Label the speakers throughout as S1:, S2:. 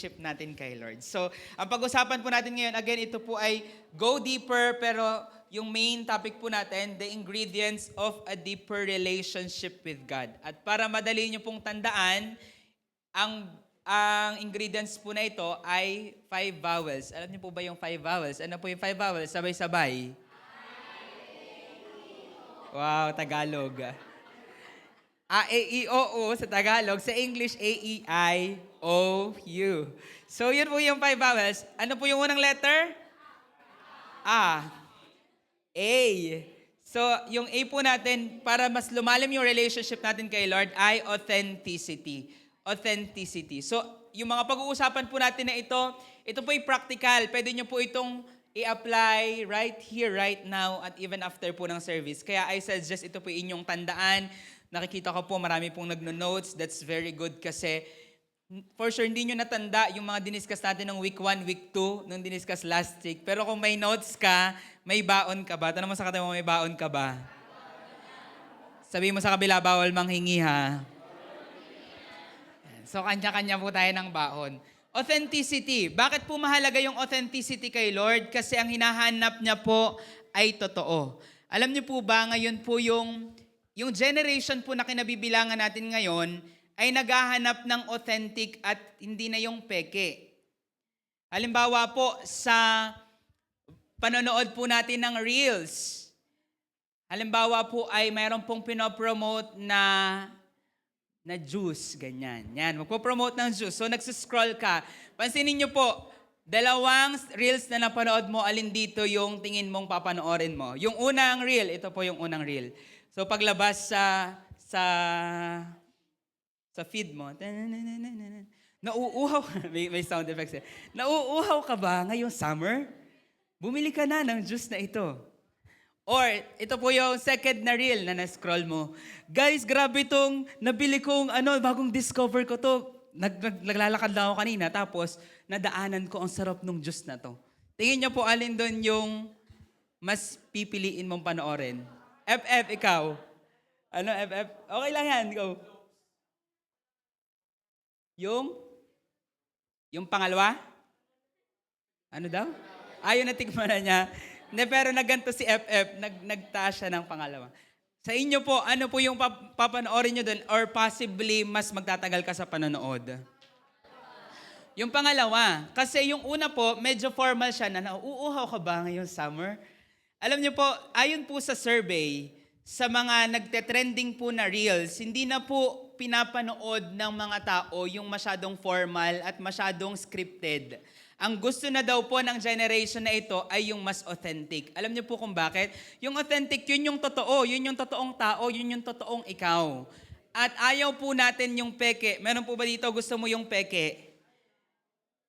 S1: relationship natin kay Lord. So, ang pag-usapan po natin ngayon, again, ito po ay go deeper, pero yung main topic po natin, the ingredients of a deeper relationship with God. At para madali nyo pong tandaan, ang ingredients po na ito ay 5 vowels. Alam niyo po ba yung 5 vowels? Ano po yung 5 vowels? Sabay-sabay. Wow, Tagalog. A, E, I, O, U sa Tagalog. Sa English, A, E, I, O, U. So, yun po yung 5 vowels. Ano po yung unang letter? A. A. So, yung A po natin, para mas lumalim yung relationship natin kay Lord, ay authenticity. Authenticity. So, yung mga pag-uusapan po natin na ito po yung practical. Pwede nyo po itong i-apply right here, right now, at even after po ng service. Kaya I suggest ito po inyong tandaan. Nakikita ko po marami pong nagno-notes. That's very good kasi for sure hindi nyo natanda yung mga diniscuss natin ng week 1, week 2, nung diniscuss last week. Pero kung may notes ka, may baon ka ba? Tanong mo sa katabi mo, may baon ka ba? Sabi mo sa kabila, bawal manghingi ha. So kanya-kanya po tayo ng baon. Authenticity. Bakit po mahalaga yung authenticity kay Lord? Kasi ang hinahanap niya po ay totoo. Alam niyo po ba, ngayon po yung generation po na kinabibilangan natin ngayon ay naghahanap ng authentic at hindi na yung peke. Halimbawa po sa panonood po natin ng Reels. Halimbawa po ay mayroon pong pinopromote na juice, ganyan. Yan, magpo-promote ng juice. So nagsiscroll ka. Pansinin niyo po, 2 Reels na napanood mo, alin dito yung tingin mong papanoorin mo. Yung unang Reel, ito po yung unang Reel. So paglabas sa feed mo, nauuhaw, may sound effects eh. Nauuhaw ka ba ngayong summer? Bumili ka na ng juice na ito. Or ito po yung second na reel na na-scroll mo. Guys, grabe itong nabili kong bagong discover ko to. Naglalakad lang ako kanina tapos nadaanan ko ang sarap ng juice na to. Tingin niyo po alin doon yung mas pipiliin mong panoorin? FF, ikaw. Ano, FF? Okay lang yan. Go. Yung pangalawa? Ano daw? Ayaw na tikman na niya. Pero nagganto si FF, nagtaas siya ng pangalawa. Sa inyo po, ano po yung papanoorin nyo doon or possibly mas magtatagal ka sa panonood? Yung pangalawa. Kasi yung una po, medyo formal siya na nauuhaw ka ba ngayong summer? Alam niyo po, ayon po sa survey, sa mga nagte-trending po na reels, hindi na po pinapanood ng mga tao yung masyadong formal at masyadong scripted. Ang gusto na daw po ng generation na ito ay yung mas authentic. Alam niyo po kung bakit? Yung authentic, yun yung totoo, yun yung totoong tao, yun yung totoong ikaw. At ayaw po natin yung peke. Meron po ba dito gusto mo yung peke?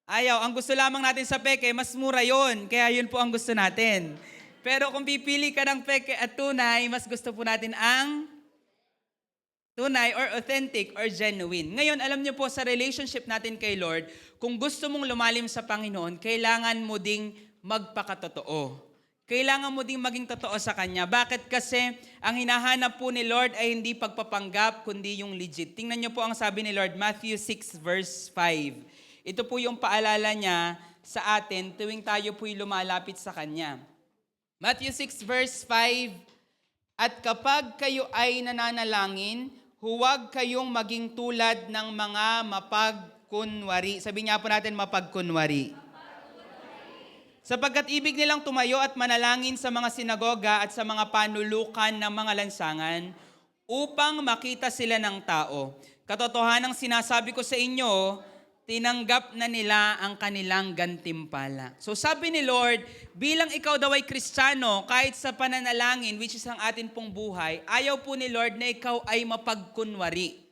S1: Ayaw. Ang gusto lamang natin sa peke, mas mura yun. Kaya yun po ang gusto natin. Pero kung pipili ka ng peke at tunay, mas gusto po natin ang tunay or authentic or genuine. Ngayon, alam niyo po sa relationship natin kay Lord, kung gusto mong lumalim sa Panginoon, kailangan mo ding magpakatotoo. Kailangan mo ding maging totoo sa Kanya. Bakit? Kasi ang hinahanap po ni Lord ay hindi pagpapanggap, kundi yung legit. Tingnan niyo po ang sabi ni Lord, Matthew 6 verse 5. Ito po yung paalala niya sa atin tuwing tayo po'y lumalapit sa Kanya. Matthew 6 verse 5, at kapag kayo ay nananalangin, huwag kayong maging tulad ng mga mapagkunwari. Sabi niya po natin, mapagkunwari. Sapagkat ibig nilang tumayo at manalangin sa mga sinagoga at sa mga panulukan ng mga lansangan upang makita sila ng tao. Katotohanang sinasabi ko sa inyo, tinanggap na nila ang kanilang gantimpala. So sabi ni Lord, bilang ikaw daw ay Kristiyano, kahit sa pananalangin, which is ang atin pong buhay, ayaw po ni Lord na ikaw ay mapagkunwari.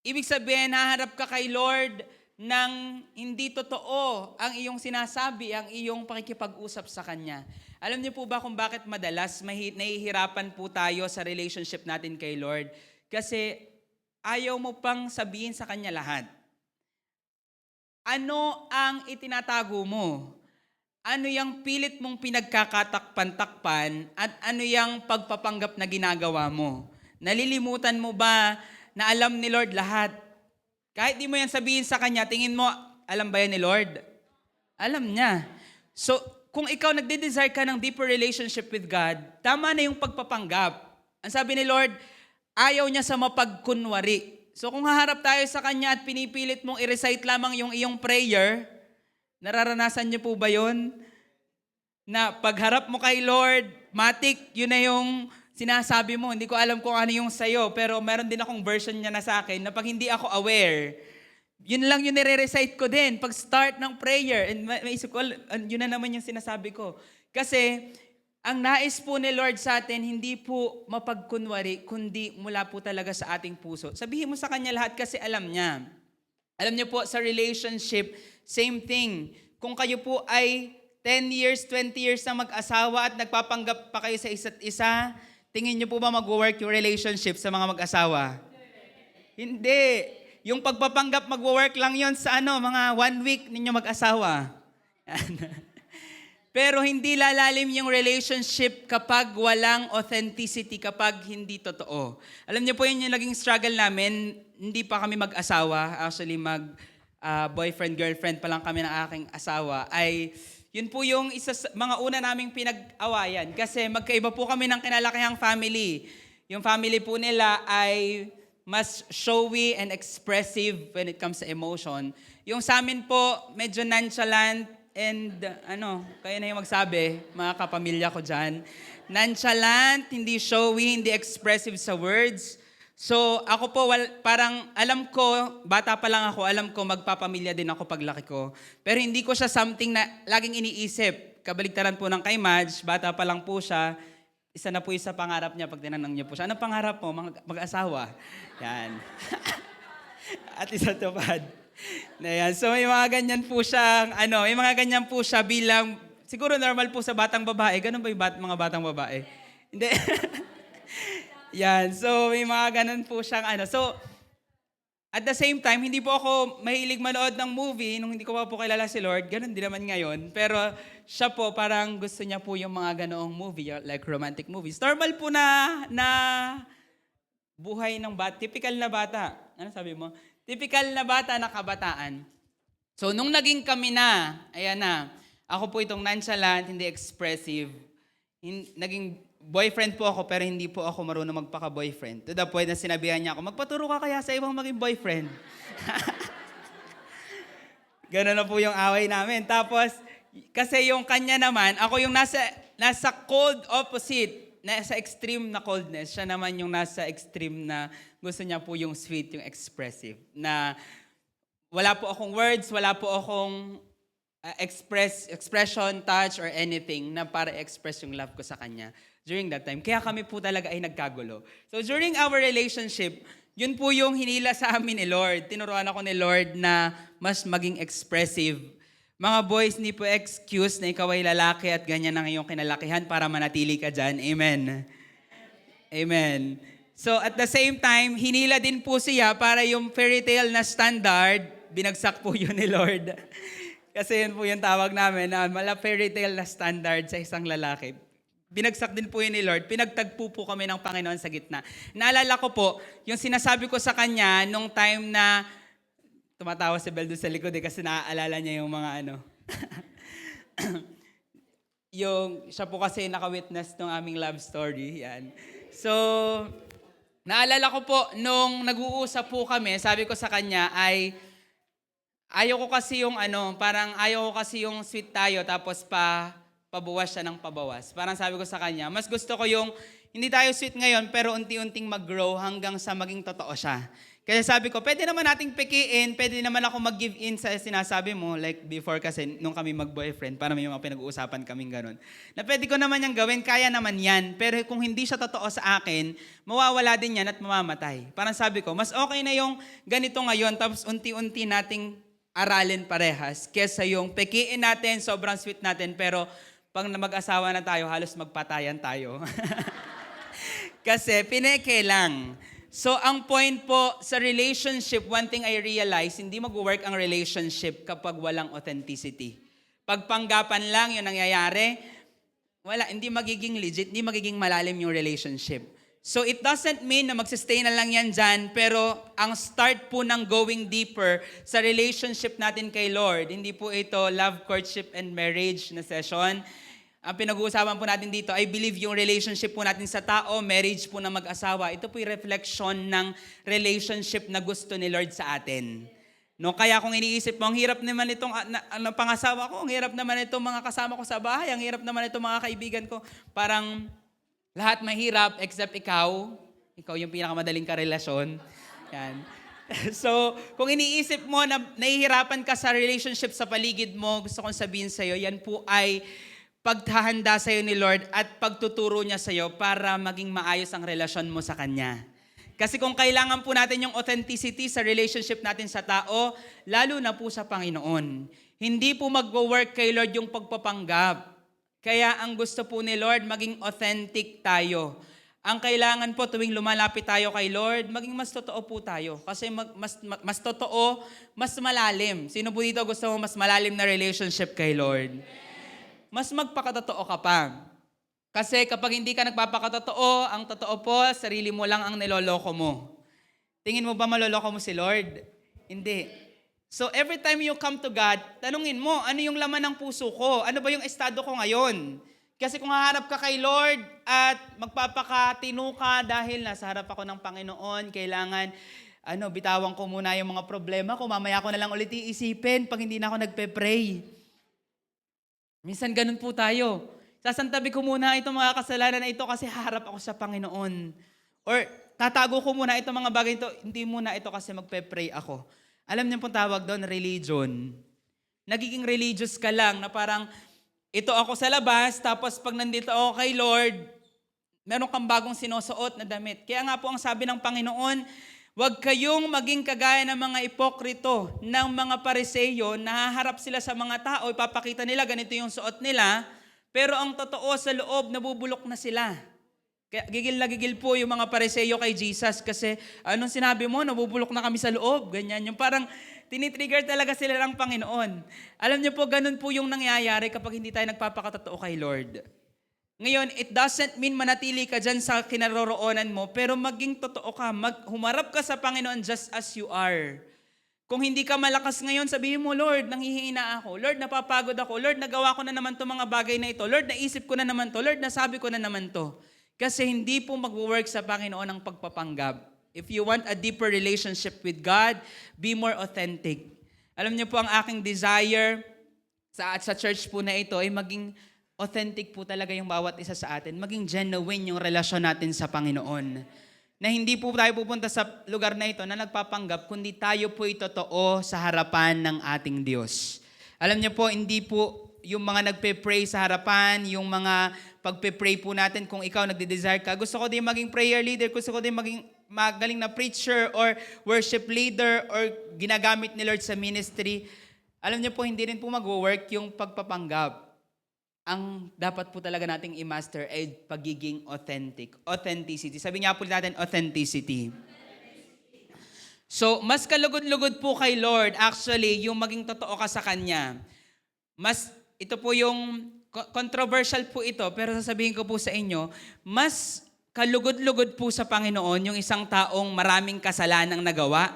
S1: Ibig sabihin, haharap ka kay Lord ng hindi totoo ang iyong sinasabi, ang iyong pakikipag-usap sa Kanya. Alam niyo po ba kung bakit madalas nahihirapan po tayo sa relationship natin kay Lord? Kasi ayaw mo pang sabihin sa Kanya lahat. Ano ang itinatago mo? Ano yung pilit mong pinagkakatakpan-takpan at ano yung pagpapanggap na ginagawa mo? Nalilimutan mo ba na alam ni Lord lahat? Kahit di mo yan sabihin sa Kanya, tingin mo, alam ba yan ni Lord? Alam niya. So, kung ikaw nagde-desire ka ng deeper relationship with God, tama na yung pagpapanggap. Ang sabi ni Lord, ayaw niya sa mapagkunwari. So, kung haharap tayo sa Kanya at pinipilit mong i-recite lamang yung iyong prayer, nararanasan niyo po ba yun? Na pagharap mo kay Lord, matik, yun na yung sinasabi mo. Hindi ko alam kung ano yung sayo, pero meron din akong version niya na sa akin na pag hindi ako aware, yun lang yung nire-recite ko din pag start ng prayer. And maisip ko, yun na naman yung sinasabi ko. Kasi ang nais po ni Lord sa atin, hindi po mapagkunwari, kundi mula po talaga sa ating puso. Sabihin mo sa Kanya lahat kasi alam niya. Alam niyo po, sa relationship, same thing. Kung kayo po ay 10 years, 20 years na mag-asawa at nagpapanggap pa kayo sa isa't isa, tingin niyo po ba mag-work yung relationship sa mga mag-asawa? Hindi. Yung pagpapanggap mag-work lang yon sa mga 1 week ninyo mag-asawa. Pero hindi lalalim yung relationship kapag walang authenticity, kapag hindi totoo. Alam niyo po yun yung naging struggle namin, hindi pa kami mag-asawa, actually boyfriend, girlfriend pa lang kami ng aking asawa, ay yun po yung isa sa mga una naming pinag-awayan. Kasi magkaiba po kami ng kinalakihang family. Yung family po nila ay mas showy and expressive when it comes to emotion. Yung sa amin po, medyo nonchalant and kayo na yung magsabi, mga kapamilya ko dyan. Nonchalant, hindi showy, hindi expressive sa words. So ako po, parang alam ko, bata pa lang ako, alam ko magpapamilya din ako paglaki ko. Pero hindi ko siya something na laging iniisip. Kabaligtaran po ng kay Madge, bata pa lang po siya. Isa na po yung sa pangarap niya pag tinanong niyo po siya, anong pangarap mo? Mag-asawa. Yan. At isa tupad. Yan. So may mga ganyan po siya, may mga ganyan po siya bilang, siguro normal po sa batang babae. Ganun ba yung mga batang babae? Hindi. Yan. So may mga ganun po siyang So, at the same time, hindi po ako mahilig manood ng movie nung hindi ko pa po kilala si Lord. Ganun din naman ngayon. Pero siya po, parang gusto niya po yung mga ganoong movie, like romantic movies. Normal po na buhay ng bata. Typical na bata. Ano sabi mo? Typical na bata na kabataan. So, nung naging kami na, ayan na, ako po itong nonchalant, hindi expressive. Naging boyfriend po ako, pero hindi po ako marunong magpaka-boyfriend. To the point na sinabihan niya ako, magpaturo ka kaya sa ibang maging boyfriend. Ganun na po yung away namin. Tapos, kasi yung kanya naman, ako yung nasa cold opposite, nasa extreme na coldness. Siya naman yung nasa extreme na gusto niya po yung sweet, yung expressive. Na wala po akong words, wala po akong expression, touch, or anything na para express yung love ko sa kanya during that time. Kaya kami po talaga ay nagkagulo. So during our relationship, yun po yung hinila sa amin ni Lord. Tinuruan ako ni Lord na mas maging expressive. Mga boys, hindi po excuse na ikaw ay lalaki at ganyan ang iyong kinalakihan para manatili ka dyan. Amen. Amen. So at the same time, hinila din po siya para yung fairy tale na standard, binagsak po yun ni Lord. Kasi yun po yung tawag namin na mala fairy tale na standard sa isang lalaki. Binagsak din po yun ni Lord. Pinagtagpo po kami ng Panginoon sa gitna. Naalala ko po, yung sinasabi ko sa kanya nung time na tumatawa si Bel doon sa likod kasi naaalala niya yung mga yung siya po kasi naka-witness ng aming love story. Yan. So, naalala ko po nung nag-uusap po kami, sabi ko sa kanya ay ayaw ko kasi yung parang ayaw ko kasi yung sweet tayo tapos pabawas siya ng pabawas. Parang sabi ko sa kanya, mas gusto ko yung hindi tayo sweet ngayon pero unti-unting mag-grow hanggang sa maging totoo siya. Kaya sabi ko, pwede naman nating pikiin, pwede naman ako mag-give in sa sinasabi mo, like before kasi nung kami mag-boyfriend, para may mga pinag-uusapan kaming ganun. Na pwede ko naman yung gawin, kaya naman yan. Pero kung hindi siya totoo sa akin, mawawala din yan at mamamatay. Parang sabi ko, mas okay na yung ganito ngayon, tapos unti-unti nating aralin parehas, kesa yung pikiin natin, sobrang sweet natin, pero pag mag-asawa na tayo, halos magpatayan tayo. Kasi pineke lang. So, ang point po sa relationship, one thing I realize, hindi mag-work ang relationship kapag walang authenticity. Pag panggapan lang yung nangyayari, hindi magiging legit, hindi magiging malalim yung relationship. So it doesn't mean na magsistay na lang yan dyan, pero ang start po ng going deeper sa relationship natin kay Lord, hindi po ito love, courtship, and marriage na session. Ang pinag-uusapan po natin dito, I believe yung relationship po natin sa tao, marriage po ng mag-asawa, ito po yung reflection ng relationship na gusto ni Lord sa atin. No, kaya kung iniisip mo, ang hirap naman itong pangasawa ko, ang hirap naman itong mga kasama ko sa bahay, ang hirap naman itong mga kaibigan ko, parang lahat mahirap except ikaw. Ikaw yung pinakamadaling karelasyon. Yan. So, kung iniisip mo na nahihirapan ka sa relationship sa paligid mo, gusto kong sabihin sa'yo, yan po ay paghahanda sa'yo ni Lord at pagtuturo niya sa'yo para maging maayos ang relasyon mo sa Kanya. Kasi kung kailangan po natin yung authenticity sa relationship natin sa tao, lalo na po sa Panginoon. Hindi po mag-work kay Lord yung pagpapanggap. Kaya ang gusto po ni Lord, maging authentic tayo. Ang kailangan po tuwing lumalapit tayo kay Lord, maging mas totoo po tayo. Kasi mas totoo, mas malalim. Sino po dito gusto mo mas malalim na relationship kay Lord? Mas magpakatotoo ka pa. Kasi kapag hindi ka nagpapakatotoo, ang totoo po, sarili mo lang ang niloloko mo. Tingin mo ba maloloko mo si Lord? Hindi. So every time you come to God, tanungin mo, ano yung laman ng puso ko? Ano ba yung estado ko ngayon? Kasi kung haharap ka kay Lord at magpapakatino ka dahil nasa harap ako ng Panginoon, kailangan bitawan ko muna yung mga problema ko. Mamaya ko na lang ulit iisipin pag hindi na ako nagpe-pray. Minsan ganun po tayo. Sasantabi ko muna itong mga kasalanan na ito kasi harap ako sa Panginoon. Or tatago ko muna itong mga bagay ito, hindi muna ito kasi magpe-pray ako. Alam niyo pong tawag doon, religion. Nagiging religious ka lang na parang, ito ako sa labas, tapos pag nandito ako kay Lord, meron kang bagong sinusuot na damit. Kaya nga po ang sabi ng Panginoon, huwag kayong maging kagaya ng mga ipokrito, ng mga Pariseo, nahaharap sila sa mga tao, ipapakita nila, ganito yung suot nila, pero ang totoo sa loob, nabubulok na sila. Kaya gigil na gigil po yung mga Pariseo kay Jesus kasi anong sinabi mo, nabubulok na kami sa loob. Ganyan. Yung parang tinitrigger talaga sila ng Panginoon. Alam niyo po, ganun po yung nangyayari kapag hindi tayo nagpapakatotoo kay Lord. Ngayon, it doesn't mean manatili ka dyan sa kinaroroonan mo, pero maging totoo ka, humarap ka sa Panginoon just as you are. Kung hindi ka malakas ngayon, sabihin mo, Lord, nanghihina ako. Lord, napapagod ako. Lord, nagawa ko na naman itong mga bagay na ito. Lord, naisip ko na naman to. Lord, nasabi ko na naman to. Kasi hindi po mag-work sa Panginoon ang pagpapanggap. If you want a deeper relationship with God, be more authentic. Alam niyo po, ang aking desire sa church po na ito ay maging authentic po talaga yung bawat isa sa atin. Maging genuine yung relasyon natin sa Panginoon. Na hindi po tayo pupunta sa lugar na ito na nagpapanggap, kundi tayo po totoo sa harapan ng ating Diyos. Alam niyo po, hindi po yung mga nagpe-pray sa harapan, yung mga pagpe-pray po natin, kung ikaw nagde-desire ka, gusto ko din maging prayer leader, gusto ko din maging magaling na preacher or worship leader or ginagamit ni Lord sa ministry. Alam niyo po, hindi rin po mag-work yung pagpapanggap. Ang dapat po talaga nating i-master ay pagiging authentic. Authenticity. Sabi nga po natin, authenticity. So, mas kalugod-lugod po kay Lord, actually, yung maging totoo ka sa Kanya. Ito po yung, controversial po ito, pero sasabihin ko po sa inyo, mas kalugod-lugod po sa Panginoon yung isang taong maraming kasalanang nagawa,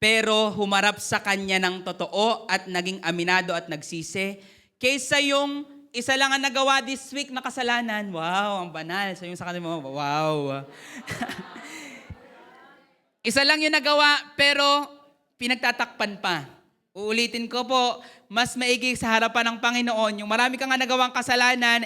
S1: pero humarap sa Kanya ng totoo at naging aminado at nagsisi, kaysa yung isa lang ang nagawa this week na kasalanan. Wow, ang banal. So yung sa kanila mo, wow. Isa lang yung nagawa, pero pinagtatakpan pa. Uulitin ko po, mas maigi sa harapan ng Panginoon. Yung marami ka nga nagawang kasalanan,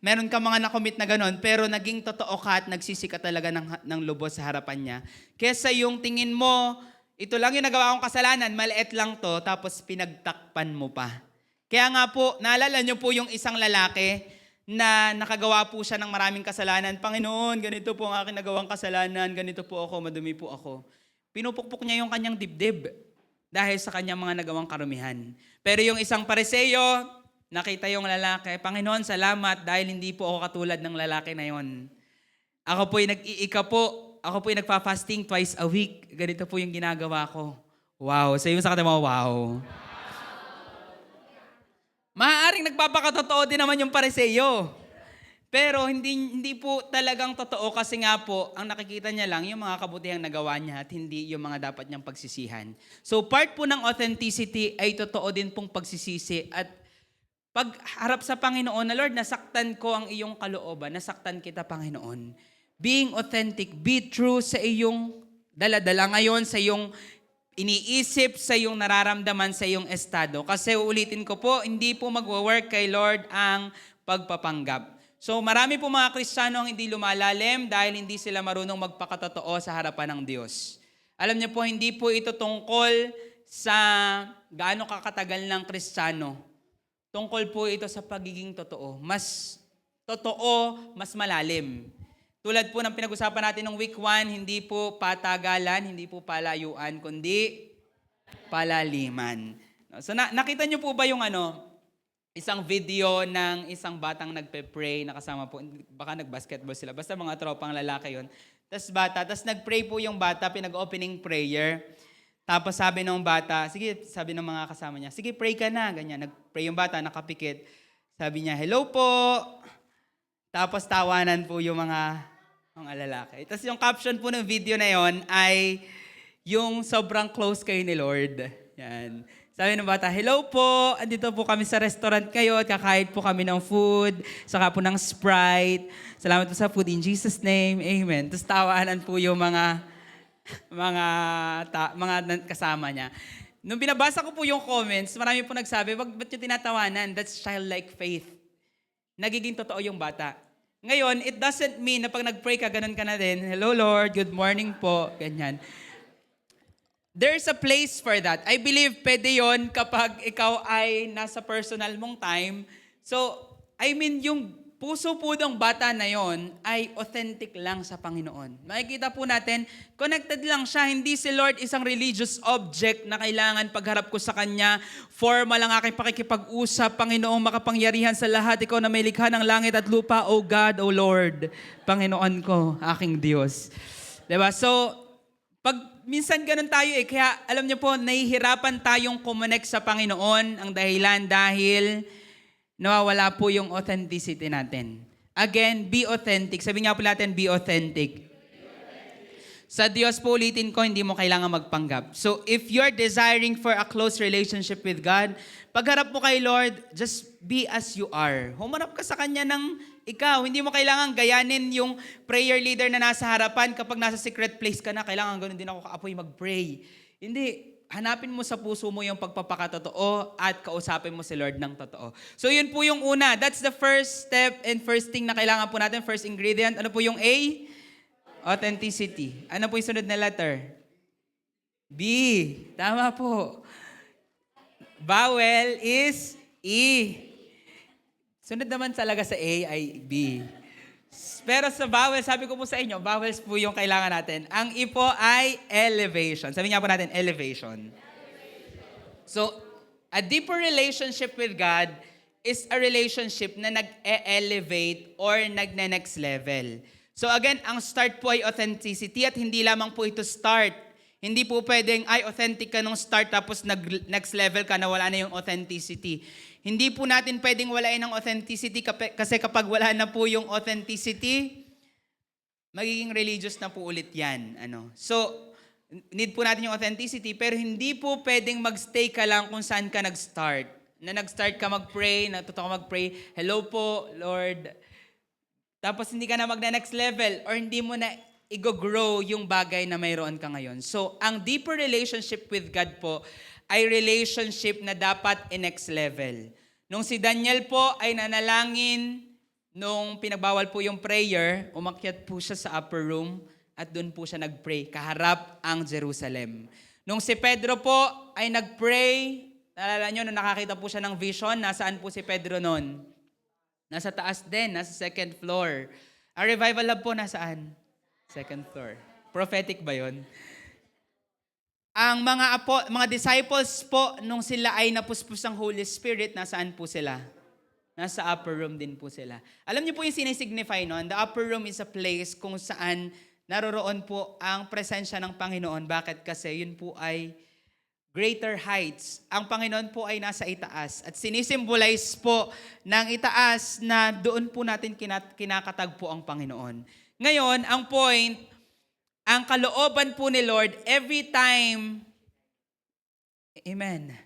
S1: meron ka mga nakomit na ganon, pero naging totoo ka at nagsisi ka talaga ng lubos sa harapan niya. Kesa yung tingin mo, ito lang yung nagawa kong kasalanan, maliit lang to, tapos pinagtakpan mo pa. Kaya nga po, naalala niyo po yung isang lalaki na nakagawa po siya ng maraming kasalanan. Panginoon, ganito po ang aking nagawang kasalanan, ganito po ako, madumi po ako. Pinupukpok niya yung kanyang dibdib dahil sa kanyang mga nagawang karumihan. Pero yung isang Pariseo, nakita yung lalaki, Panginoon, salamat dahil hindi po ako katulad ng lalaki na yon. Ako po'y nag-iika po, ako po'y nagpa-fasting twice a week. Ganito po yung ginagawa ko. Wow. Sa iyo sa kanila, wow. Maaaring nagpapakatotoo din naman yung Pariseo. Pero hindi po talagang totoo kasi nga po, ang nakikita niya lang yung mga kabutihang nagawa niya at hindi yung mga dapat niyang pagsisihan. So part po ng authenticity ay totoo din pong pagsisisi at pagharap sa Panginoon na, Lord, nasaktan ko ang iyong kalooban, nasaktan kita, Panginoon. Being authentic, be true sa iyong daladala ngayon, sa iyong iniisip, sa iyong nararamdaman, sa iyong estado. Kasi ulitin ko po, hindi po magwo-work kay Lord ang pagpapanggap. So marami po mga Kristiyano ang hindi lumalalim dahil hindi sila marunong magpakatotoo sa harapan ng Diyos. Alam niyo po, hindi po ito tungkol sa gaano kakatagal ng Kristiyano. Tungkol po ito sa pagiging totoo. Mas totoo, mas malalim. Tulad po ng pinag-usapan natin ng week 1, hindi po patagalan, hindi po palayuan, kundi palaliman. So nakita niyo po ba yung isang video ng isang batang nagpe-pray na kasama po, baka nag-basketball sila, basta mga tropang lalaki yon. Tapos nag-pray po yung bata, pinag-opening prayer. Tapos sabi ng bata, sige, sabi ng mga kasama niya, sige, pray ka na, ganyan. Nag-pray yung bata, nakapikit. Sabi niya, hello po. Tapos tawanan po yung mga lalaki. Tapos yung caption po ng video na yon ay yung sobrang close kayo ni Lord. Yan. Sabi ng bata, hello po, andito po kami sa restaurant kayo at kakain po kami ng food, saka po ng Sprite. Salamat po sa food in Jesus' name, amen. Tapos tawanan po yung mga kasama niya. Nung binabasa ko po yung comments, marami po nagsabi, ba't yung tinatawanan? That's childlike faith. Nagiging totoo yung bata. Ngayon, it doesn't mean na pag nag-pray ka, ganun ka na din. Hello Lord, good morning po, ganyan. There's a place for that. I believe pwede yun kapag ikaw ay nasa personal mong time. So, yung puso po ng bata na yon ay authentic lang sa Panginoon. Makikita po natin, connected lang siya. Hindi si Lord isang religious object na kailangan pagharap ko sa Kanya. Formal ang aking pakikipag-usap. Panginoong makapangyarihan sa lahat. Ikaw na may likha ng langit at lupa. O God, O Lord, Panginoon ko, aking Diyos. Diba? So, minsan ganun tayo kaya alam niyo po, nahihirapan tayong kumonect sa Panginoon. Ang dahilan dahil nawawala po yung authenticity natin. Again, be authentic. Sabi nga po natin, be authentic. Sa Diyos po, ulitin ko, hindi mo kailangan magpanggap. So if you're desiring for a close relationship with God, pagharap mo kay Lord, just be as you are. Humarap ka sa Kanya ng ikaw. Hindi mo kailangan gayanin yung prayer leader na nasa harapan. Kapag nasa secret place ka na, kailangan ganun din ako kaapoy mag-pray. Hindi. Hanapin mo sa puso mo yung pagpapakatotoo at kausapin mo si Lord ng totoo. So yun po yung una. That's the first step and first thing na kailangan po natin. First ingredient. Ano po yung A? Authenticity. Ano po yung sunod na letter? B. Tama po. Vowel is E. Sunod naman talaga sa A ay B. Pero sa vowel, sabi ko po sa inyo, vowels po yung kailangan natin. Ang I po ay elevation. Sabi nga po natin, elevation. So, a deeper relationship with God is a relationship na nag-elevate or nag-next level. So again, ang start po ay authenticity at hindi lamang po ito start. Hindi po pwedeng, authentic ka nung start tapos next level ka na wala na yung authenticity. Hindi po natin pwedeng walain ang authenticity kasi kapag wala na po yung authenticity, magiging religious na po ulit yan. So, need po natin yung authenticity pero hindi po pwedeng magstay ka lang kung saan ka nag-start. Na nag-start ka mag-pray, natuto ka mag-pray, hello po, Lord. Tapos hindi ka na mag-next level or hindi mo na i-grow yung bagay na mayroon ka ngayon. So, ang deeper relationship with God po ay relationship na dapat i-next level. Nung si Daniel po ay nanalangin, nung pinagbawal po yung prayer, umakyat po siya sa upper room at doon po siya nag-pray, kaharap ang Jerusalem. Nung si Pedro po ay nag-pray, naalala nyo, nung nakakita po siya ng vision, nasaan po si Pedro noon? Nasa taas din, nasa second floor. Ang revival lab po nasaan? Second floor. Prophetic ba yun? Ang mga disciples po, nung sila ay napuspos ng Holy Spirit, nasaan po sila? Nasa upper room din po sila. Alam niyo po yung sinisignify nun? The upper room is a place kung saan naroroon po ang presensya ng Panginoon. Bakit? Kasi yun po ay greater heights. Ang Panginoon po ay nasa itaas. At sinisimbolize po ng itaas na doon po natin kinakatagpo ang Panginoon. Ngayon, ang point, ang kalooban po ni Lord, every time, amen,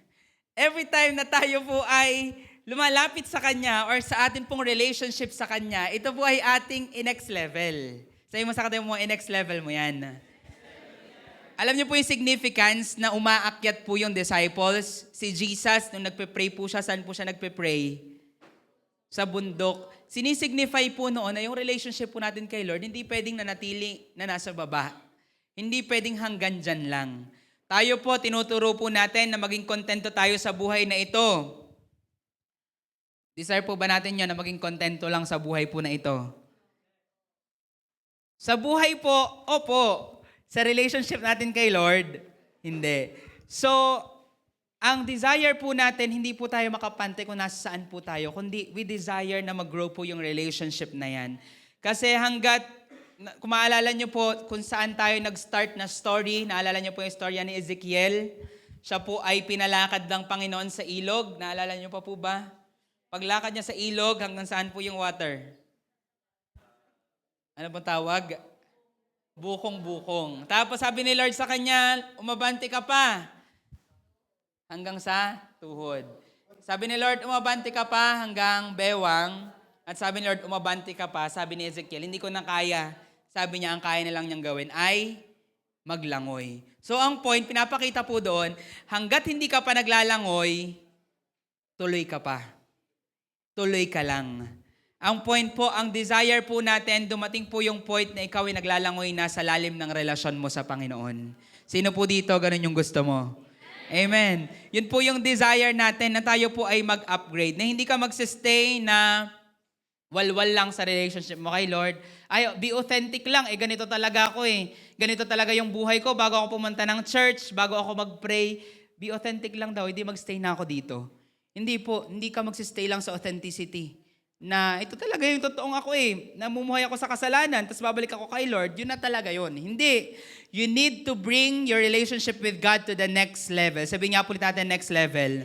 S1: every time na tayo po ay lumalapit sa Kanya or sa atin pong relationship sa Kanya, ito po ay ating next level. Sabi mo sa katabi mo, next level mo yan. Alam niyo po yung significance na umaakyat po yung disciples. Si Jesus, nung nagpe-pray po siya, saan po siya nagpe-pray? Sa bundok. Sinisignify po noon na yung relationship po natin kay Lord, hindi pwedeng nanatili na nasa baba. Hindi pwedeng hanggang dyan lang. Tayo po, tinuturo po natin na maging kontento tayo sa buhay na ito. Desire po ba natin yun na maging kontento lang sa buhay po na ito? Sa buhay po, opo. Sa relationship natin kay Lord, hindi. So, ang desire po natin, hindi po tayo makapante kung nasa saan po tayo, kundi we desire na mag-grow po yung relationship na yan. Kasi hanggat, kung maalala nyo po kung saan tayo nag-start na story, naalala nyo po yung storya ni Ezekiel, siya po ay pinalakad ng Panginoon sa ilog, naalala nyo pa po ba? Paglakad niya sa ilog, hanggang saan po yung water? Ano pong tawag? Bukong-bukong. Tapos sabi ni Lord sa kanya, umabante ka pa. Hanggang sa tuhod. Sabi ni Lord, umabante ka pa hanggang bewang. At sabi ni Lord, umabante ka pa. Sabi ni Ezekiel, hindi ko na kaya. Sabi niya, ang kaya na lang niyang gawin ay maglangoy. So ang point, pinapakita po doon, hanggat hindi ka pa naglalangoy, tuloy ka pa. Tuloy ka lang. Ang point po, ang desire po natin, dumating po yung point na ikaw ay naglalangoy na sa lalim ng relasyon mo sa Panginoon. Sino po dito, ganun yung gusto mo? Amen. Yun po yung desire natin na tayo po ay mag-upgrade. Na hindi ka magsistay na walwal lang sa relationship mo kay Lord. Ay, be authentic lang. Ganito talaga ako eh. Ganito talaga yung buhay ko bago ako pumunta ng church, bago ako mag-pray. Be authentic lang daw. Hindi magstay na ako dito. Hindi po. Hindi ka magsistay lang sa authenticity. Na ito talaga yung totoong ako eh. Namumuhay ako sa kasalanan, tapos babalik ako kay Lord, yun na talaga yun. Hindi. You need to bring your relationship with God to the next level. Sabi nga po natin, next level.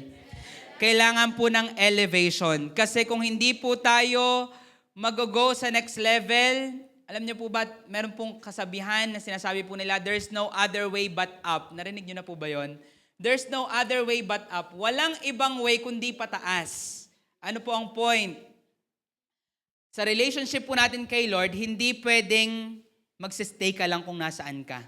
S1: Kailangan po ng elevation. Kasi kung hindi po tayo mag-go sa next level, alam niyo po ba, meron pong kasabihan na sinasabi po nila, there's no other way but up. Narinig niyo na po ba yun? There's no other way but up. Walang ibang way kundi pataas. Ano po ang point? Sa relationship po natin kay Lord, hindi pwedeng magsistay ka lang kung nasaan ka.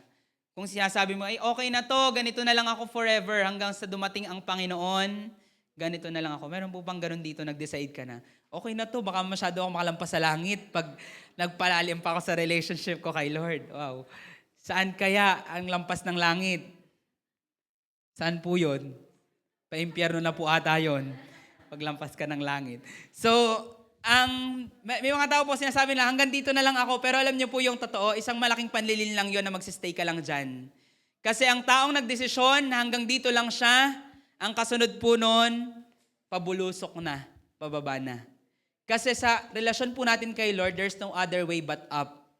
S1: Kung sinasabi mo, ay okay na to, ganito na lang ako forever hanggang sa dumating ang Panginoon, ganito na lang ako. Meron po bang ganun dito, nag-decide ka na, okay na to, baka masyado ako makalampas sa langit pag nagpalalim pa ako sa relationship ko kay Lord. Wow. Saan kaya ang lampas ng langit? Saan po yun? Pa-impyerno na po ata yun, paglampas ka ng langit. So, may mga tao po sinasabi na hanggang dito na lang ako, pero alam niyo po yung totoo, isang malaking panlilin lang yon na magsistay ka lang dyan. Kasi ang taong nagdesisyon na hanggang dito lang siya, ang kasunod po nun, pabulusok na, pababa na. Kasi sa relasyon po natin kay Lord, there's no other way but up.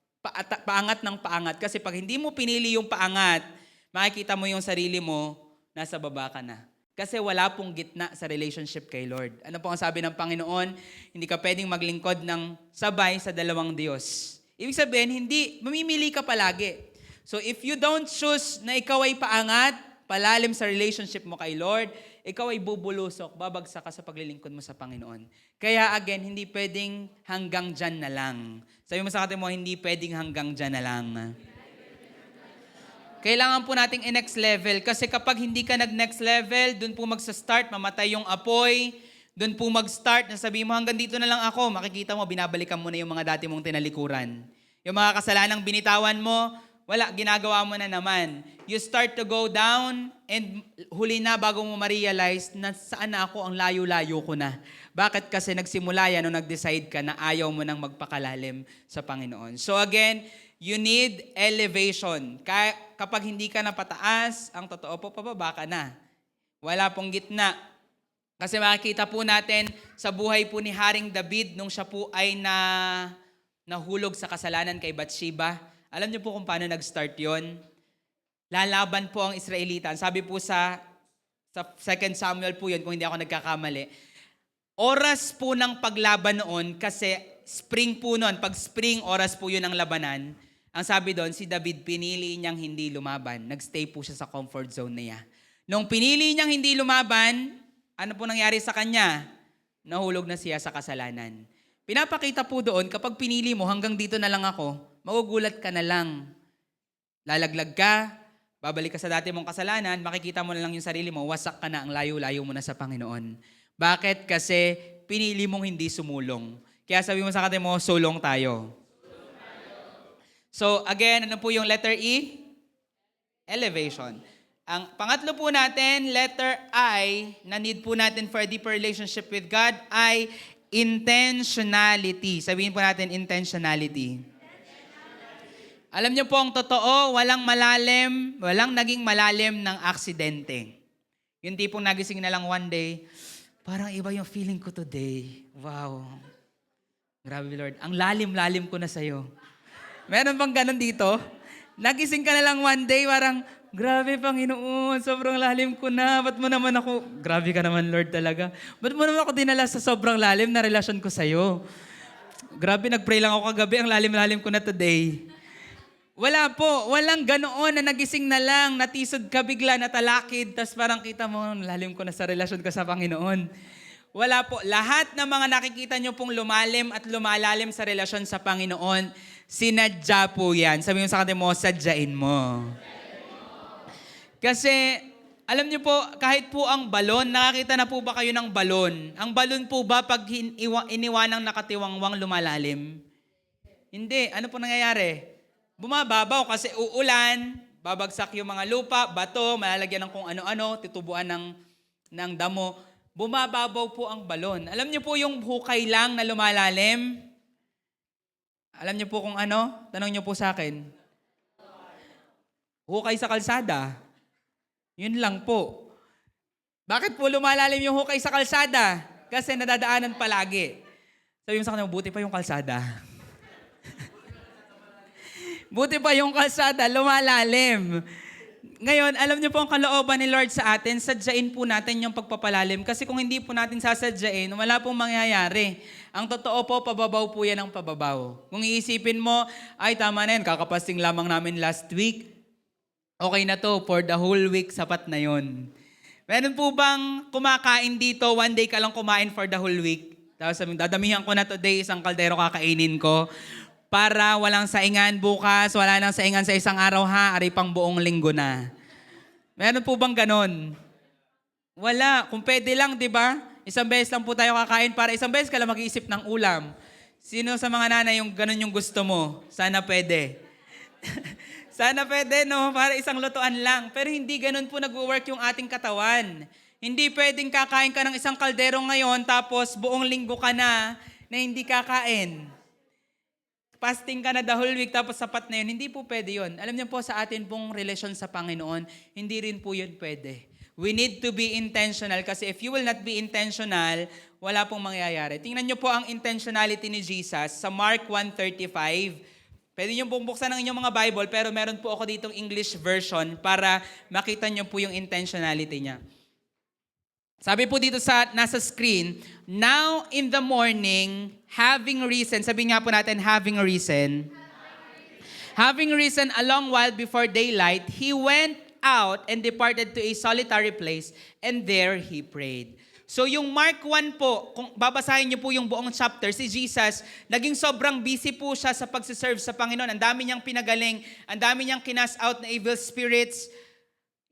S1: Paangat ng paangat. Kasi pag hindi mo pinili yung paangat, makikita mo yung sarili mo, nasa baba ka na. Kasi wala pong gitna sa relationship kay Lord. Ano po ang sabi ng Panginoon? Hindi ka pwedeng maglingkod ng sabay sa dalawang Diyos. Ibig sabihin, mamimili ka palagi. So if you don't choose na ikaw ay paangat, palalim sa relationship mo kay Lord, ikaw ay bubulusok, babagsak ka sa paglilingkod mo sa Panginoon. Kaya again, hindi pwedeng hanggang dyan na lang. Sabi mo sa katabi mo, hindi pwedeng hanggang dyan na lang. Kailangan po nating i-next level kasi kapag hindi ka nag-next level, dun po magsa-start, mamatay yung apoy, dun po mag-start, nasabi mo hanggang dito na lang ako, makikita mo, binabalikan mo na yung mga dati mong tinalikuran. Yung mga kasalanang binitawan mo, wala, ginagawa mo na naman. You start to go down and huli na bago mo ma-realize na saan na ako, ang layo-layo ko na. Bakit? Kasi nagsimula yan nung nag-decide ka na ayaw mo nang magpakalalim sa Panginoon. So again, you need elevation. Kapag hindi ka na pataas, ang totoo po, pababa ka na. Wala pong gitna. Kasi makikita po natin sa buhay po ni Haring David nung siya po ay nahulog sa kasalanan kay Bathsheba. Alam niyo po kung paano nag-start yon? Lalaban po ang Israelita. Sabi po sa Sa 2 Samuel po yun, kung hindi ako nagkakamali. Oras po ng paglaban noon kasi spring po noon. Pag spring, oras po yun ang labanan. Ang sabi doon, si David pinili niyang hindi lumaban. Nagstay po siya sa comfort zone niya. Nung pinili niyang hindi lumaban, ano po nangyari sa kanya? Nahulog na siya sa kasalanan. Pinapakita po doon, kapag pinili mo, hanggang dito na lang ako, magugulat ka na lang. Lalaglag ka, babalik ka sa dati mong kasalanan, makikita mo na lang yung sarili mo, wasak ka na, ang layo-layo mo na sa Panginoon. Bakit? Kasi pinili mong hindi sumulong. Kaya sabi mo sa kate mo, sulong tayo. So again, ano po yung letter E? Elevation. Ang pangatlo po natin, letter I, na need po natin for a deeper relationship with God, ay intentionality. Sabihin po natin, intentionality. Alam niyo po ang totoo, walang naging malalim ng aksidente. Yung tipong nagising na lang one day, parang iba yung feeling ko today. Wow. Grabe Lord, ang lalim-lalim ko na sa'yo. Meron bang ganun dito? Nagising ka na lang one day, parang, grabe Panginoon, sobrang lalim ko na. Ba't mo naman ako, grabe ka naman Lord talaga. Ba't mo naman ako dinala sa sobrang lalim na relasyon ko sa'yo? Grabe, nag-pray lang ako kagabi, ang lalim-lalim ko na today. Wala po, walang ganoon na nagising na lang, natisod ka bigla, natalakid, tas parang kita mo, lalim ko na sa relasyon ko sa Panginoon. Wala po. Lahat ng mga nakikita nyo pong lumalim at lumalalim sa relasyon sa Panginoon, sinadya po yan. Sabi mo sa kanila mo, sadyain mo. Kasi, alam nyo po, kahit po ang balon, nakakita na po ba kayo ng balon? Ang balon po ba pag iniwanang nakatiwangwang lumalalim? Hindi. Ano po nangyayari? Bumababaw kasi uulan, babagsak yung mga lupa, bato, malalagyan ng kung ano-ano, titubuan ng damo. Bumababaw po ang balon. Alam niyo po yung hukay lang na lumalalim? Alam niyo po kung ano? Tanong niyo po sa akin. Hukay sa kalsada. Yun lang po. Bakit po lumalalim yung hukay sa kalsada? Kasi nadadaanan palagi. Sabi mo sa kanila, buti pa yung kalsada. Buti pa yung kalsada, lumalalim. Ngayon, alam niyo po ang kalooban ni Lord sa atin, sadyain po natin yung pagpapalalim. Kasi kung hindi po natin sasadyain, wala pong mangyayari. Ang totoo po, pababaw po yan ang pababaw. Kung iisipin mo, ay tama na yan, kakapasting lamang namin last week. Okay na to, for the whole week, sapat na yon. Meron po bang kumakain dito, one day ka lang kumain for the whole week? Tapos sabi, dadamihan ko na today, isang kaldero kakainin ko. Para walang saingan bukas, wala nang saingan sa isang araw ha, ari pang buong linggo na. Meron po bang ganon? Wala. Kung pwede lang, di ba? Isang beses lang po tayo kakain para isang beses ka lang mag-iisip ng ulam. Sino sa mga nanay yung ganon yung gusto mo? Sana pwede. Sana pwede, no? Para isang lutuan lang. Pero hindi ganon po nag-work yung ating katawan. Hindi pwedeng kakain ka ng isang kaldero ngayon tapos buong linggo ka na hindi kakain. Fasting ka na the whole week tapos sapat na yun. Hindi po pwede yun. Alam niyo po sa atin pong relasyon sa Panginoon, hindi rin po yun pwede. We need to be intentional kasi if you will not be intentional, wala pong mangyayari. Tingnan niyo po ang intentionality ni Jesus sa Mark 1:35. Pwede niyo pong buksan ang inyong mga Bible pero meron po ako ditong English version para makita niyo po yung intentionality niya. Sabi po dito sa nasa screen, now in the morning, having risen, sabi nga po natin, having risen a long while before daylight, he went out and departed to a solitary place, and there he prayed. So yung Mark 1 po, kung babasahin niyo po yung buong chapter, si Jesus, naging sobrang busy po siya sa pagsiserve sa Panginoon. Ang dami niyang pinagaling, ang dami niyang kinas out na evil spirits.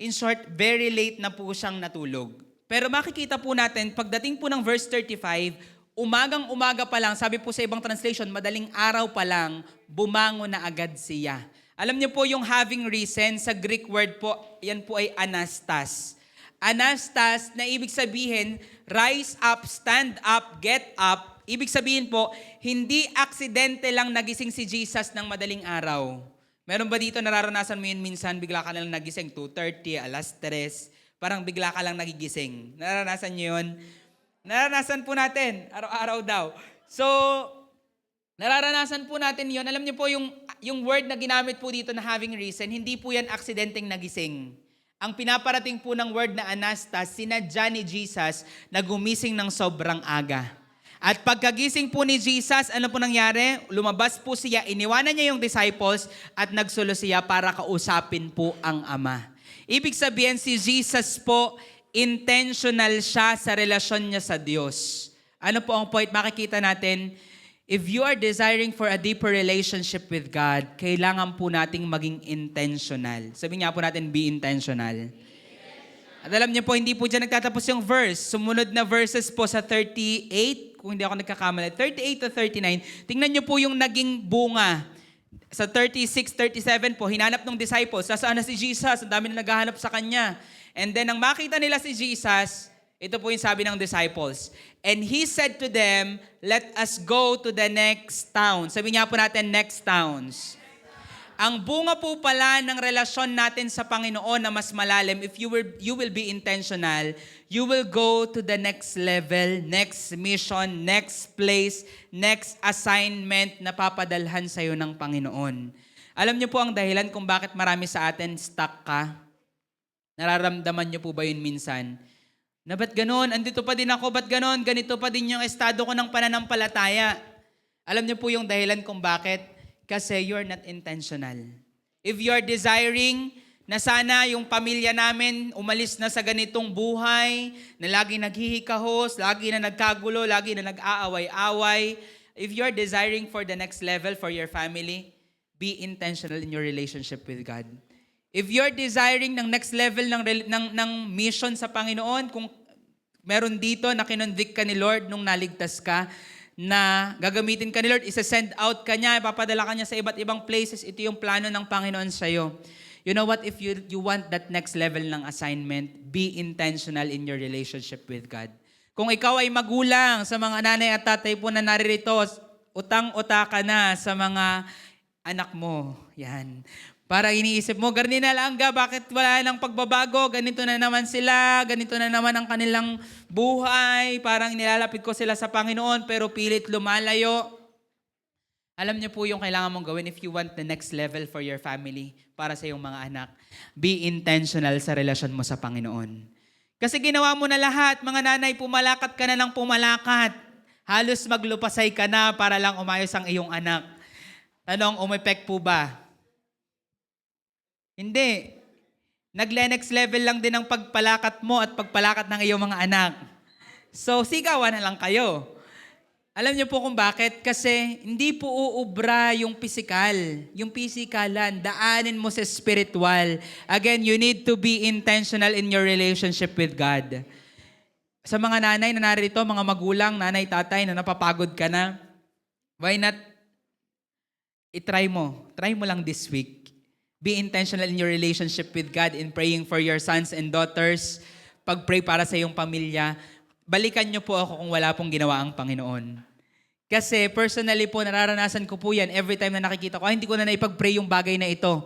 S1: In short, very late na po siyang natulog. Pero makikita po natin, pagdating po ng verse 35, umagang-umaga pa lang, sabi po sa ibang translation, madaling araw pa lang, bumangon na agad siya. Alam niyo po yung having risen, sa Greek word po, yan po ay anastas. Anastas na ibig sabihin, rise up, stand up, get up. Ibig sabihin po, hindi aksidente lang nagising si Jesus ng madaling araw. Meron ba dito nararanasan mo yun minsan, bigla ka lang nagising, 2:30, 3:00, parang bigla ka lang nagigising. Naranasan niyo yun? Naranasan po natin, araw-araw daw. So, nararanasan po natin yun. Alam niyo po yung word na ginamit po dito na having risen, hindi po yan aksidenteng nagising. Ang pinaparating po ng word na anastas, sinadya ni Jesus na gumising ng sobrang aga. At pagkagising po ni Jesus, ano po nangyari? Lumabas po siya, iniwanan niya yung disciples at nagsulo siya para kausapin po ang Ama. Ibig sabihin si Jesus po, intentional siya sa relasyon niya sa Diyos. Ano po ang point? Makikita natin, if you are desiring for a deeper relationship with God, kailangan po nating maging intentional. Sabi nga po natin, be intentional. At alam niyo po, hindi po dyan nagtatapos yung verse. Sumunod na verses po sa 38, kung hindi ako nagkakamali, 38 to 39, tingnan niyo po yung naging bunga. Sa 36, 37 po, hinanap ng disciples, nasaan na si Jesus? Ang dami na naghahanap sa Kanya. And then, nang makita nila si Jesus, ito po yung sabi ng disciples. And He said to them, let us go to the next town. Sabi nga po natin, next towns. Ang bunga po pala ng relasyon natin sa Panginoon na mas malalim, if you will be intentional, you will go to the next level, next mission, next place, next assignment na papadalhan sa iyo ng Panginoon. Alam niyo po ang dahilan kung bakit marami sa atin stuck ka? Nararamdaman niyo po ba yun minsan? Na ba't ganon? Andito pa din ako, ba't ganon? Ganito pa din yung estado ko ng pananampalataya. Alam niyo po yung dahilan kung bakit? Kasi you're not intentional. If you're desiring na sana yung pamilya namin umalis na sa ganitong buhay, na lagi naghihikahos, lagi na nagkagulo, lagi na nag-aaway-away, if you're desiring for the next level for your family, be intentional in your relationship with God. If you're desiring ng next level ng mission sa Panginoon, kung meron dito na kinonvict ka ni Lord nung naligtas ka, na gagamitin ka ni Lord, isa-send out ka niya, ipapadala ka niya sa iba't ibang places, ito yung plano ng Panginoon sa'yo. You know what? If you want that next level ng assignment, be intentional in your relationship with God. Kung ikaw ay magulang sa mga nanay at tatay po na naririto, utang-uta ka na sa mga anak mo. Yan. Para iniisip mo, ganina lang ga, bakit wala nang pagbabago? Ganito na naman sila, ganito na naman ang kanilang buhay. Parang nilalapit ko sila sa Panginoon pero pilit lumalayo. Alam niyo po yung kailangan mong gawin if you want the next level for your family, para sa iyong mga anak. Be intentional sa relasyon mo sa Panginoon. Kasi ginawa mo na lahat, mga nanay, pumalakat ka na ng pumalakat. Halos maglupasay ka na para lang umayos ang iyong anak. Tanong, umepek po ba? Hindi. Nagle-next level lang din ang pagpalakat mo at pagpalakat ng iyong mga anak. So, sigawan na lang kayo. Alam niyo po kung bakit? Kasi hindi po uubra yung physical. Yung physikalan, daanin mo sa spiritual. Again, you need to be intentional in your relationship with God. Sa mga nanay na narito, mga magulang, nanay, tatay, na napapagod ka na, why not i-try mo? Try mo lang this week. Be intentional in your relationship with God in praying for your sons and daughters. Pag-pray para sa iyong pamilya. Balikan niyo po ako kung wala pong ginawa ang Panginoon. Kasi personally po, nararanasan ko po yan every time na nakikita ko, hindi ko na naipag-pray yung bagay na ito.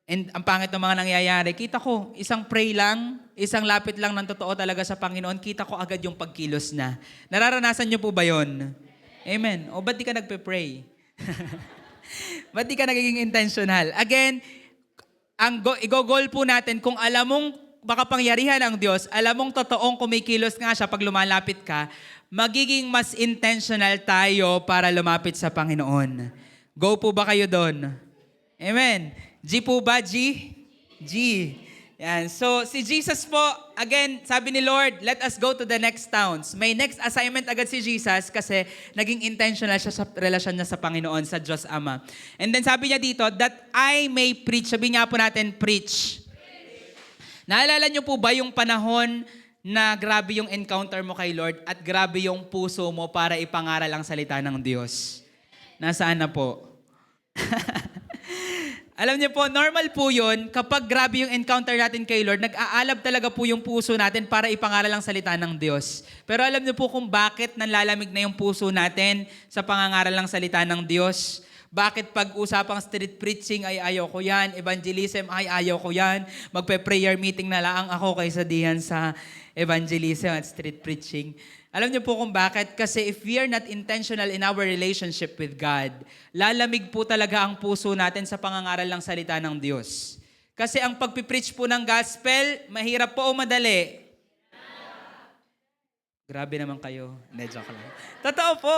S1: And ang pangit ng mga nangyayari, kita ko, isang pray lang, isang lapit lang ng totoo talaga sa Panginoon, kita ko agad yung pagkilos na. Nararanasan niyo po ba yon? Amen. O ba't di ka nagpe-pray? Ba't di ka nagiging intentional? Again, ang igogol po natin, kung alam mong makapangyarihan ang Diyos, alam mong totoong kumikilos nga siya pag lumalapit ka, magiging mas intentional tayo para lumapit sa Panginoon. Go po ba kayo doon? Amen. G po ba? G? G. Yan. So, si Jesus po, again, sabi ni Lord, let us go to the next towns. May next assignment agad si Jesus kasi naging intentional siya sa relasyon niya sa Panginoon, sa Diyos Ama. And then sabi niya dito, that I may preach. Sabi nga po natin, preach. Naalala niyo po ba yung panahon na grabe yung encounter mo kay Lord at grabe yung puso mo para ipangaral ang salita ng Diyos? Nasaan na po? Alam niyo po, normal po yun, kapag grabe yung encounter natin kay Lord, nag-aalab talaga po yung puso natin para ipangaral ang salita ng Diyos. Pero alam niyo po kung bakit nanlalamig na yung puso natin sa pangangaral ng salita ng Diyos? Bakit pag usapang street preaching ay ayaw ko yan, evangelism ay ayaw ko yan, magpe-prayer meeting na lang ako kaysa diyan sa evangelism at street preaching? Alam niyo po kung bakit? Kasi if we are not intentional in our relationship with God, lalamig po talaga ang puso natin sa pangangaral ng salita ng Diyos. Kasi ang pagpipreach po ng gospel, mahirap po o madali? Grabe naman kayo. Hindi, joke lang. Totoo po.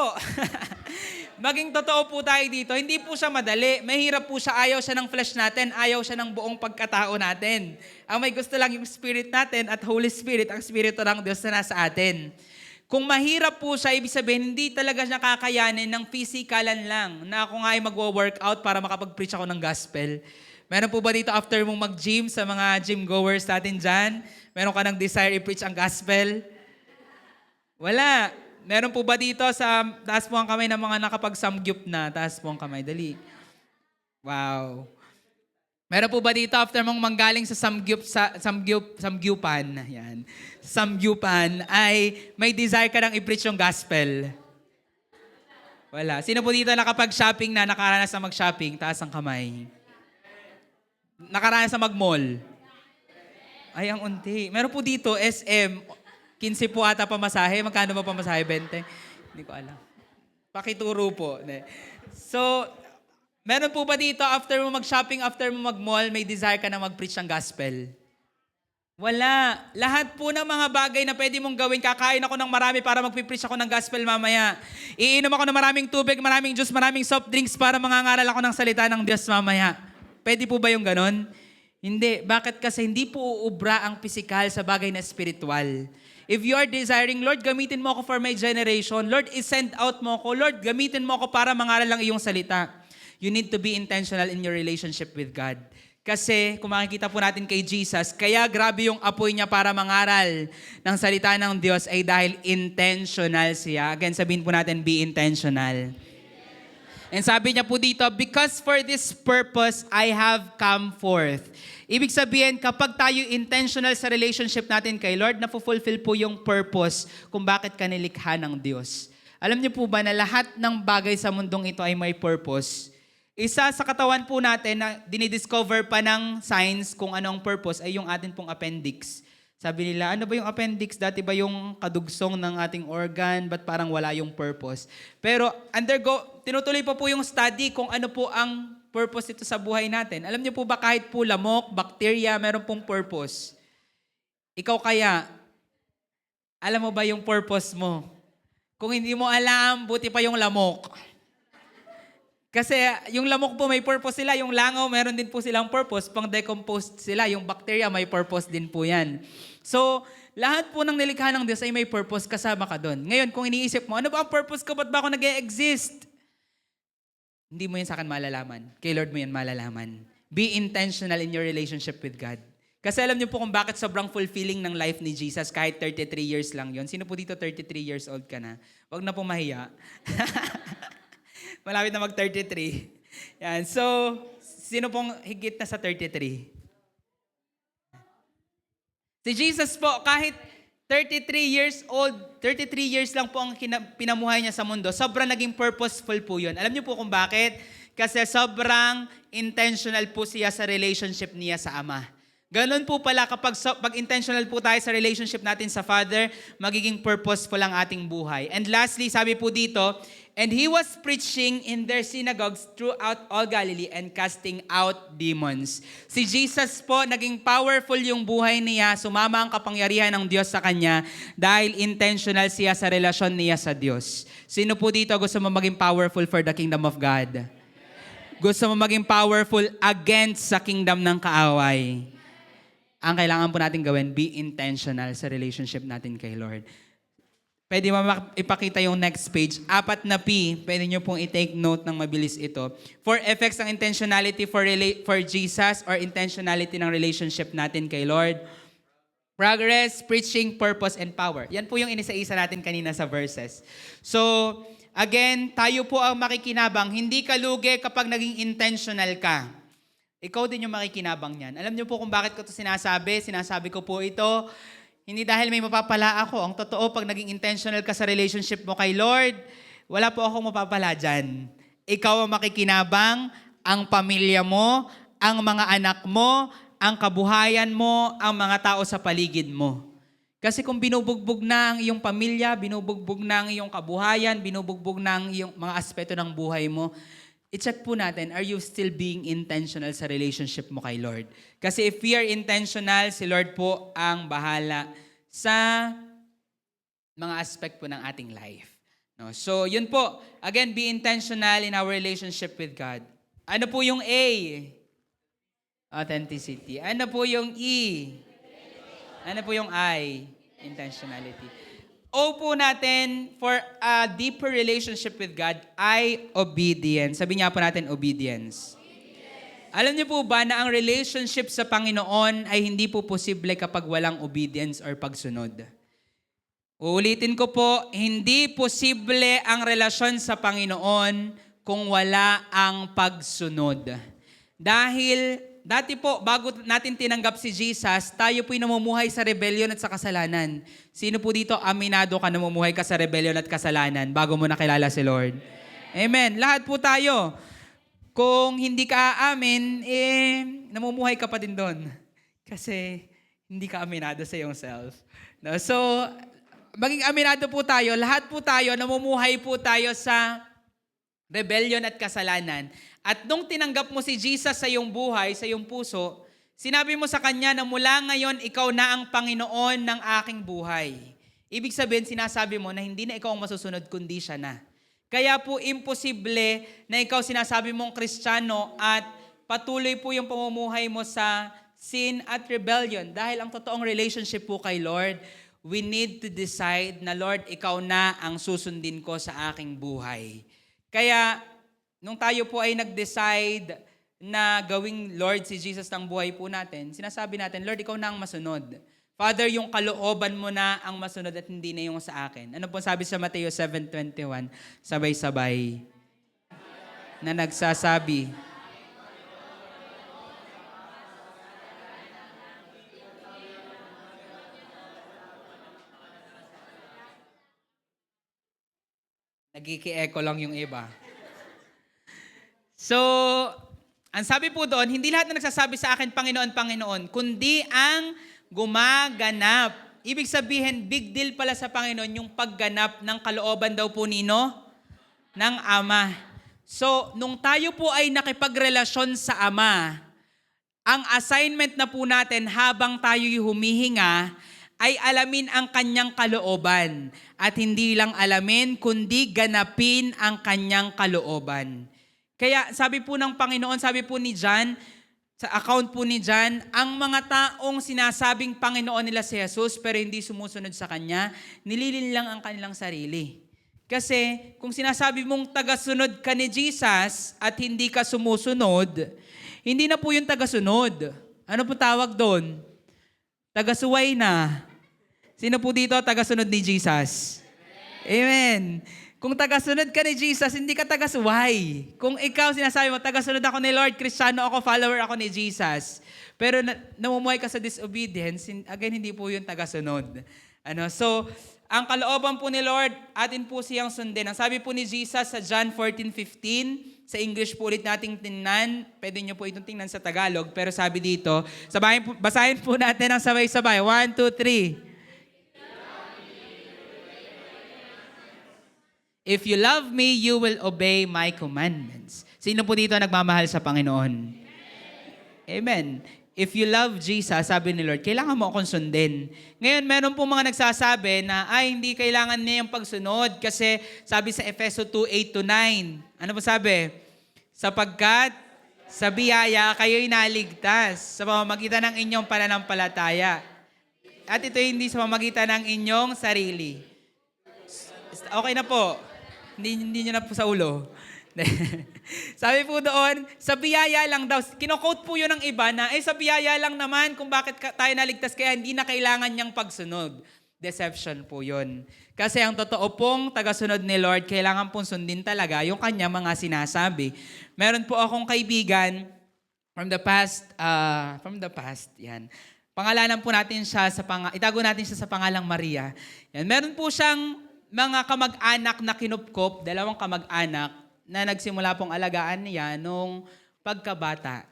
S1: Maging totoo po tayo dito, hindi po siya madali. Mahirap po siya, ayaw siya ng flesh natin, ayaw siya ng buong pagkatao natin. Ang may gusto lang yung spirit natin at Holy Spirit, ang spirito ng Diyos na nasa atin. Kung mahirap po siya, ibig sabihin, hindi talaga siya kakayanin ng physikalan lang na ako nga ay magwo-workout para makapag-preach ako ng gospel. Meron po ba dito after mong mag-gym sa mga gym goers natin dyan? Meron ka ng desire i-preach ang gospel? Wala. Meron po ba dito sa taas po ang kamay ng mga nakapag-samgyup na? Taas po ang kamay. Dali. Wow. Meron po ba dito after mong manggaling sa samgyupan, yan, samgyupan, ay may desire ka ng i-preach yung gospel? Wala. Sino po dito nakapag-shopping na, nakaranas na mag-shopping? Taas ang kamay. Nakaranas na mag-mall? Ay, ang unti. Meron po dito, SM, 15 po ata pamasahe. Magkano ba pamasahe? 20? Hindi ko alam. Pakituro po. So, meron po ba dito, after mo mag-shopping, after mo mag-mall, may desire ka na mag-preach ng gospel? Wala. Lahat po ng mga bagay na pwede mong gawin, kakain ako ng marami para mag-preach ako ng gospel mamaya. Iinom ako ng maraming tubig, maraming juice, maraming soft drinks para mangangaral ako ng salita ng Diyos mamaya. Pwede po ba yung ganon? Hindi. Bakit? Kasi hindi po uubra ang pisikal sa bagay na spiritual. If you are desiring, Lord, gamitin mo ako for my generation. Lord, isend out mo ako. Lord, gamitin mo ako para mangaral ang iyong salita. You need to be intentional in your relationship with God. Kasi kung makikita po natin kay Jesus, kaya grabe yung apoy niya para mangaral ng salita ng Diyos ay dahil intentional siya. Again, sabihin po natin, be intentional. And sabi niya po dito, because for this purpose, I have come forth. Ibig sabihin, kapag tayo intentional sa relationship natin kay Lord, na-fulfill po yung purpose kung bakit ka nilikha ng Diyos. Alam niyo po ba na lahat ng bagay sa mundong ito ay may purpose? Isa sa katawan po natin na dinidiscover pa ng science kung anong purpose ay yung atin pong appendix. Sabi nila, ano ba yung appendix? Dati ba yung kadugsong ng ating organ? Ba't parang wala yung purpose? Pero tinutuloy pa po yung study kung ano po ang purpose ito sa buhay natin. Alam niyo po ba kahit po lamok, bacteria, meron pong purpose? Ikaw kaya, alam mo ba yung purpose mo? Kung hindi mo alam, buti pa yung lamok. Kasi yung lamok po may purpose sila, yung langaw meron din po silang purpose, pang decompose sila, yung bacteria may purpose din po yan. So, lahat po ng nilikha ng Diyos ay may purpose, kasama ka doon. Ngayon, kung iniisip mo, ano ba ang purpose ko? Ba't ba ako nag-e-exist? Hindi mo yan sa akin malalaman. Kay Lord mo yan malalaman. Be intentional in your relationship with God. Kasi alam niyo po kung bakit sobrang fulfilling ng life ni Jesus kahit 33 years lang yon. Sino po dito 33 years old ka na? Huwag na pong mahiya. Malapit na mag-33. Yan. So, sino pong higit na sa 33? Si Jesus po, kahit 33 years old, 33 years lang po ang pinamuhay niya sa mundo, sobrang naging purposeful po yun. Alam niyo po kung bakit? Kasi sobrang intentional po siya sa relationship niya sa Ama. Ganun po pala kapag intentional po tayo sa relationship natin sa Father, magiging purposeful ang ating buhay. And lastly, sabi po dito, and He was preaching in their synagogues throughout all Galilee and casting out demons. Si Jesus po, naging powerful yung buhay niya, sumama ang kapangyarihan ng Diyos sa kanya dahil intentional siya sa relasyon niya sa Diyos. Sino po dito gusto mo maging powerful for the kingdom of God? Gusto mo maging powerful against sa kingdom ng kaaway? Ang kailangan po natin gawin, be intentional sa relationship natin kay Lord. Pwede mo ipakita yung next page. 4 na P, pwede nyo pong i-take note ng mabilis ito. 4 effects ng intentionality for Jesus or intentionality ng relationship natin kay Lord. Progress, preaching, purpose, and power. Yan po yung inisa-isa natin kanina sa verses. So, again, tayo po ang makikinabang. Hindi ka lugi kapag naging intentional ka. Ikaw din yung makikinabang niyan. Alam niyo po kung bakit ko ito sinasabi? Sinasabi ko po ito, hindi dahil may mapapala ako. Ang totoo, pag naging intentional ka sa relationship mo kay Lord, wala po akong mapapala dyan. Ikaw ang makikinabang, ang pamilya mo, ang mga anak mo, ang kabuhayan mo, ang mga tao sa paligid mo. Kasi kung binubugbog na ang iyong pamilya, binubugbog na ang iyong kabuhayan, binubugbog na ang iyong mga aspeto ng buhay mo, i-check po natin, are you still being intentional sa relationship mo kay Lord? Kasi if we are intentional, si Lord po ang bahala sa mga aspect po ng ating life. No? So, yun po. Again, be intentional in our relationship with God. Ano po yung A? Authenticity. Ano po yung E? Ano po yung I? Intentionality. O po natin, for a deeper relationship with God, I, obedience. Sabi niya po natin, obedience. Alam niyo po ba na ang relationship sa Panginoon ay hindi po posible kapag walang obedience or pagsunod? Uulitin ko po, hindi posible ang relasyon sa Panginoon kung wala ang pagsunod. Dahil dati po, bago natin tinanggap si Jesus, tayo po'y namumuhay sa rebellion at sa kasalanan. Sino po dito, aminado ka namumuhay ka sa rebellion at kasalanan bago mo nakilala si Lord? Amen. Lahat po tayo. Kung hindi ka aamin, namumuhay ka pa din doon. Kasi hindi ka aminado sa iyong self. No? So, maging aminado po tayo, lahat po tayo, namumuhay po tayo sa rebellion at kasalanan. At nung tinanggap mo si Jesus sa iyong buhay, sa iyong puso, sinabi mo sa Kanya na mula ngayon, ikaw na ang Panginoon ng aking buhay. Ibig sabihin, sinasabi mo na hindi na ikaw ang masusunod, kundi siya na. Kaya po imposible na ikaw sinasabi mong Kristiyano at patuloy po yung pamumuhay mo sa sin at rebellion. Dahil ang totoong relationship po kay Lord, we need to decide na Lord, ikaw na ang susundin ko sa aking buhay. Kaya, nung tayo po ay nag-decide na gawing Lord si Jesus ng buhay po natin, sinasabi natin, Lord, ikaw na ang masunod. Father, yung kalooban mo na ang masunod at hindi na yung sa akin. Ano po sabi sa Mateo 7:21? Sabay-sabay na nagsasabi, nagiki-echo lang yung iba. So, ang sabi po doon, hindi lahat na nagsasabi sa akin, Panginoon, Panginoon, kundi ang gumaganap. Ibig sabihin, big deal pala sa Panginoon yung pagganap ng kalooban daw po nino ng Ama. So, nung tayo po ay nakipagrelasyon sa Ama, ang assignment na po natin habang tayo'y humihinga ay alamin ang kanyang kalooban. At hindi lang alamin, kundi ganapin ang kanyang kalooban. Kaya sabi po ng Panginoon, sabi po ni John, sa account po ni John, ang mga taong sinasabing Panginoon nila si Jesus pero hindi sumusunod sa Kanya, nililin lang ang kanilang sarili. Kasi kung sinasabi mong tagasunod ka ni Jesus at hindi ka sumusunod, hindi na po yung tagasunod. Ano po tawag doon? Tagasuway na. Sino po dito tagasunod ni Jesus? Amen. Kung tagasunod ka ni Jesus, hindi ka tagasuway. Kung ikaw sinasabi mo, tagasunod ako ni Lord, Kristiyano ako, follower ako ni Jesus, pero namumuhay ka sa disobedience, again, hindi po yung tagasunod. So, ang kalooban po ni Lord, atin po siyang sundin. Ang sabi po ni Jesus sa John 14:15, sa English po ulit nating tingnan, pwede nyo po itong tingnan sa Tagalog, pero sabi dito, basahin po natin ang sabay-sabay. 1, 2, 3. If you love me, you will obey my commandments. Sino po dito nagmamahal sa Panginoon? Amen. If you love Jesus, sabi ni Lord, kailangan mo akong sundin. Ngayon, meron po mga nagsasabi na, hindi kailangan niya yung pagsunod kasi sabi sa Efeso 2:8-9. Ano po sabi? Sapagkat sa biyaya kayo'y naligtas sa pamamagitan ng inyong pananampalataya. At ito hindi sa pamamagitan ng inyong sarili. Okay na po. Hindi nyo na po sa ulo. Sabi po doon, sa biyaya lang daw. Kino-quote po yun ng iba na, sa biyaya lang naman kung bakit tayo naligtas kaya hindi na kailangan niyang pagsunod. Deception po yun. Kasi ang totoo pong tagasunod ni Lord, kailangan pong sundin talaga yung kanya mga sinasabi. Meron po akong kaibigan from the past, yan. Pangalanan po natin siya itago natin siya sa pangalang Maria. Yan. Meron po siyang mga kamag-anak na kinupkop, 2 kamag-anak na nagsimula pong alagaan niya nung pagkabata.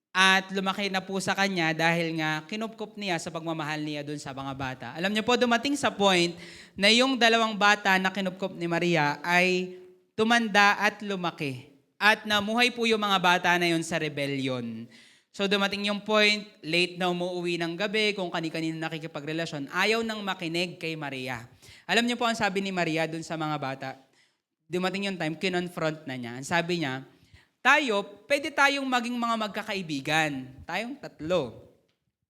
S1: At lumaki na po sa kanya dahil nga kinupkop niya sa pagmamahal niya doon sa mga bata. Alam niyo po, dumating sa point na yung 2 bata na kinupkop ni Maria ay tumanda at lumaki. At namuhay po yung mga bata na yun sa rebellion. So dumating yung point, late na umuwi ng gabi, kung kani-kanino nakikipagrelasyon, ayaw nang makinig kay Maria. Alam niyo po ang sabi ni Maria dun sa mga bata, dumating yung time, kinonfront na niya. Ang sabi niya, pwede tayong maging mga magkakaibigan. Tayong tatlo.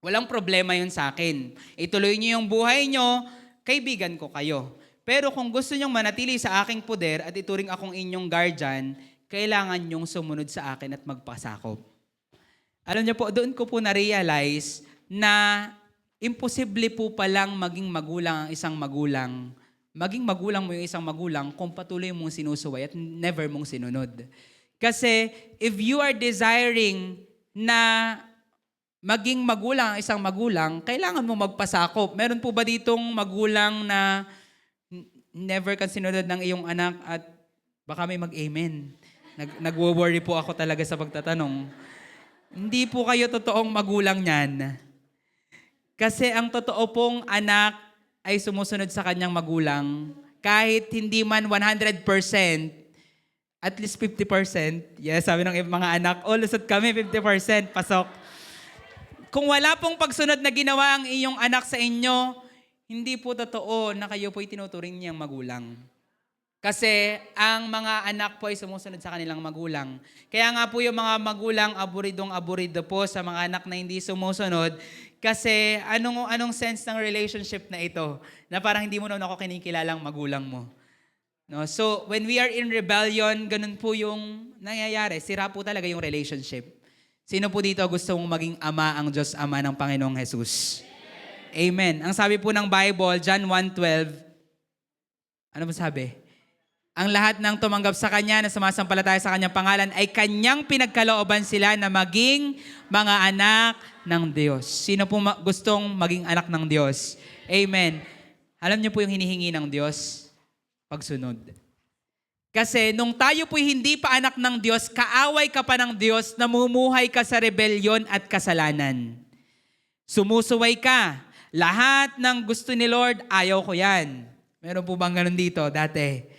S1: Walang problema yun sa akin. Ituloy niyo yung buhay niyo, kaibigan ko kayo. Pero kung gusto niyong manatili sa aking poder at ituring akong inyong guardian, kailangan niyong sumunod sa akin at magpasakop. Alam niyo po, doon ko po na-realize na imposible po palang maging magulang ang isang magulang. Maging magulang mo yung isang magulang kung patuloy mong sinusuway at never mong sinunod. Kasi if you are desiring na maging magulang ang isang magulang, kailangan mo magpasakop. Meron po ba ditong magulang na never kang sinunod ng iyong anak at baka may mag-amen? Nag-worry po ako talaga sa pagtatanong. Hindi po kayo totoong magulang niyan. Kasi ang totoo pong anak ay sumusunod sa kanyang magulang. Kahit hindi man 100%, at least 50%. Yes, sabi ng mga anak, lusot kami, 50%, pasok. Kung wala pong pagsunod na ginawa ang iyong anak sa inyo, hindi po totoo na kayo po'y tinuturing niyang magulang. Kasi ang mga anak po ay sumusunod sa kanilang magulang. Kaya nga po yung mga magulang aburidong-aburido po sa mga anak na hindi sumusunod. Kasi anong sense ng relationship na ito? Na parang hindi mo naman ako kinikilalang magulang mo. No? So when we are in rebellion, ganun po yung nangyayari. Sira po talaga yung relationship. Sino po dito gusto mong maging ama ang Diyos Ama ng Panginoong Jesus? Amen. Ang sabi po ng Bible, John 1:12, ano ba sabi? Ang lahat ng tumanggap sa Kanya na sumasampalataya sa Kanyang pangalan ay Kanyang pinagkalooban sila na maging mga anak ng Diyos. Sino po gustong maging anak ng Diyos? Amen. Alam niyo po yung hinihingi ng Diyos? Pagsunod. Kasi nung tayo po'y hindi pa anak ng Diyos, kaaway ka pa ng Diyos, namumuhay ka sa rebellion at kasalanan. Sumusuway ka. Lahat ng gusto ni Lord, ayaw ko yan. Meron po bang ganun dito dati?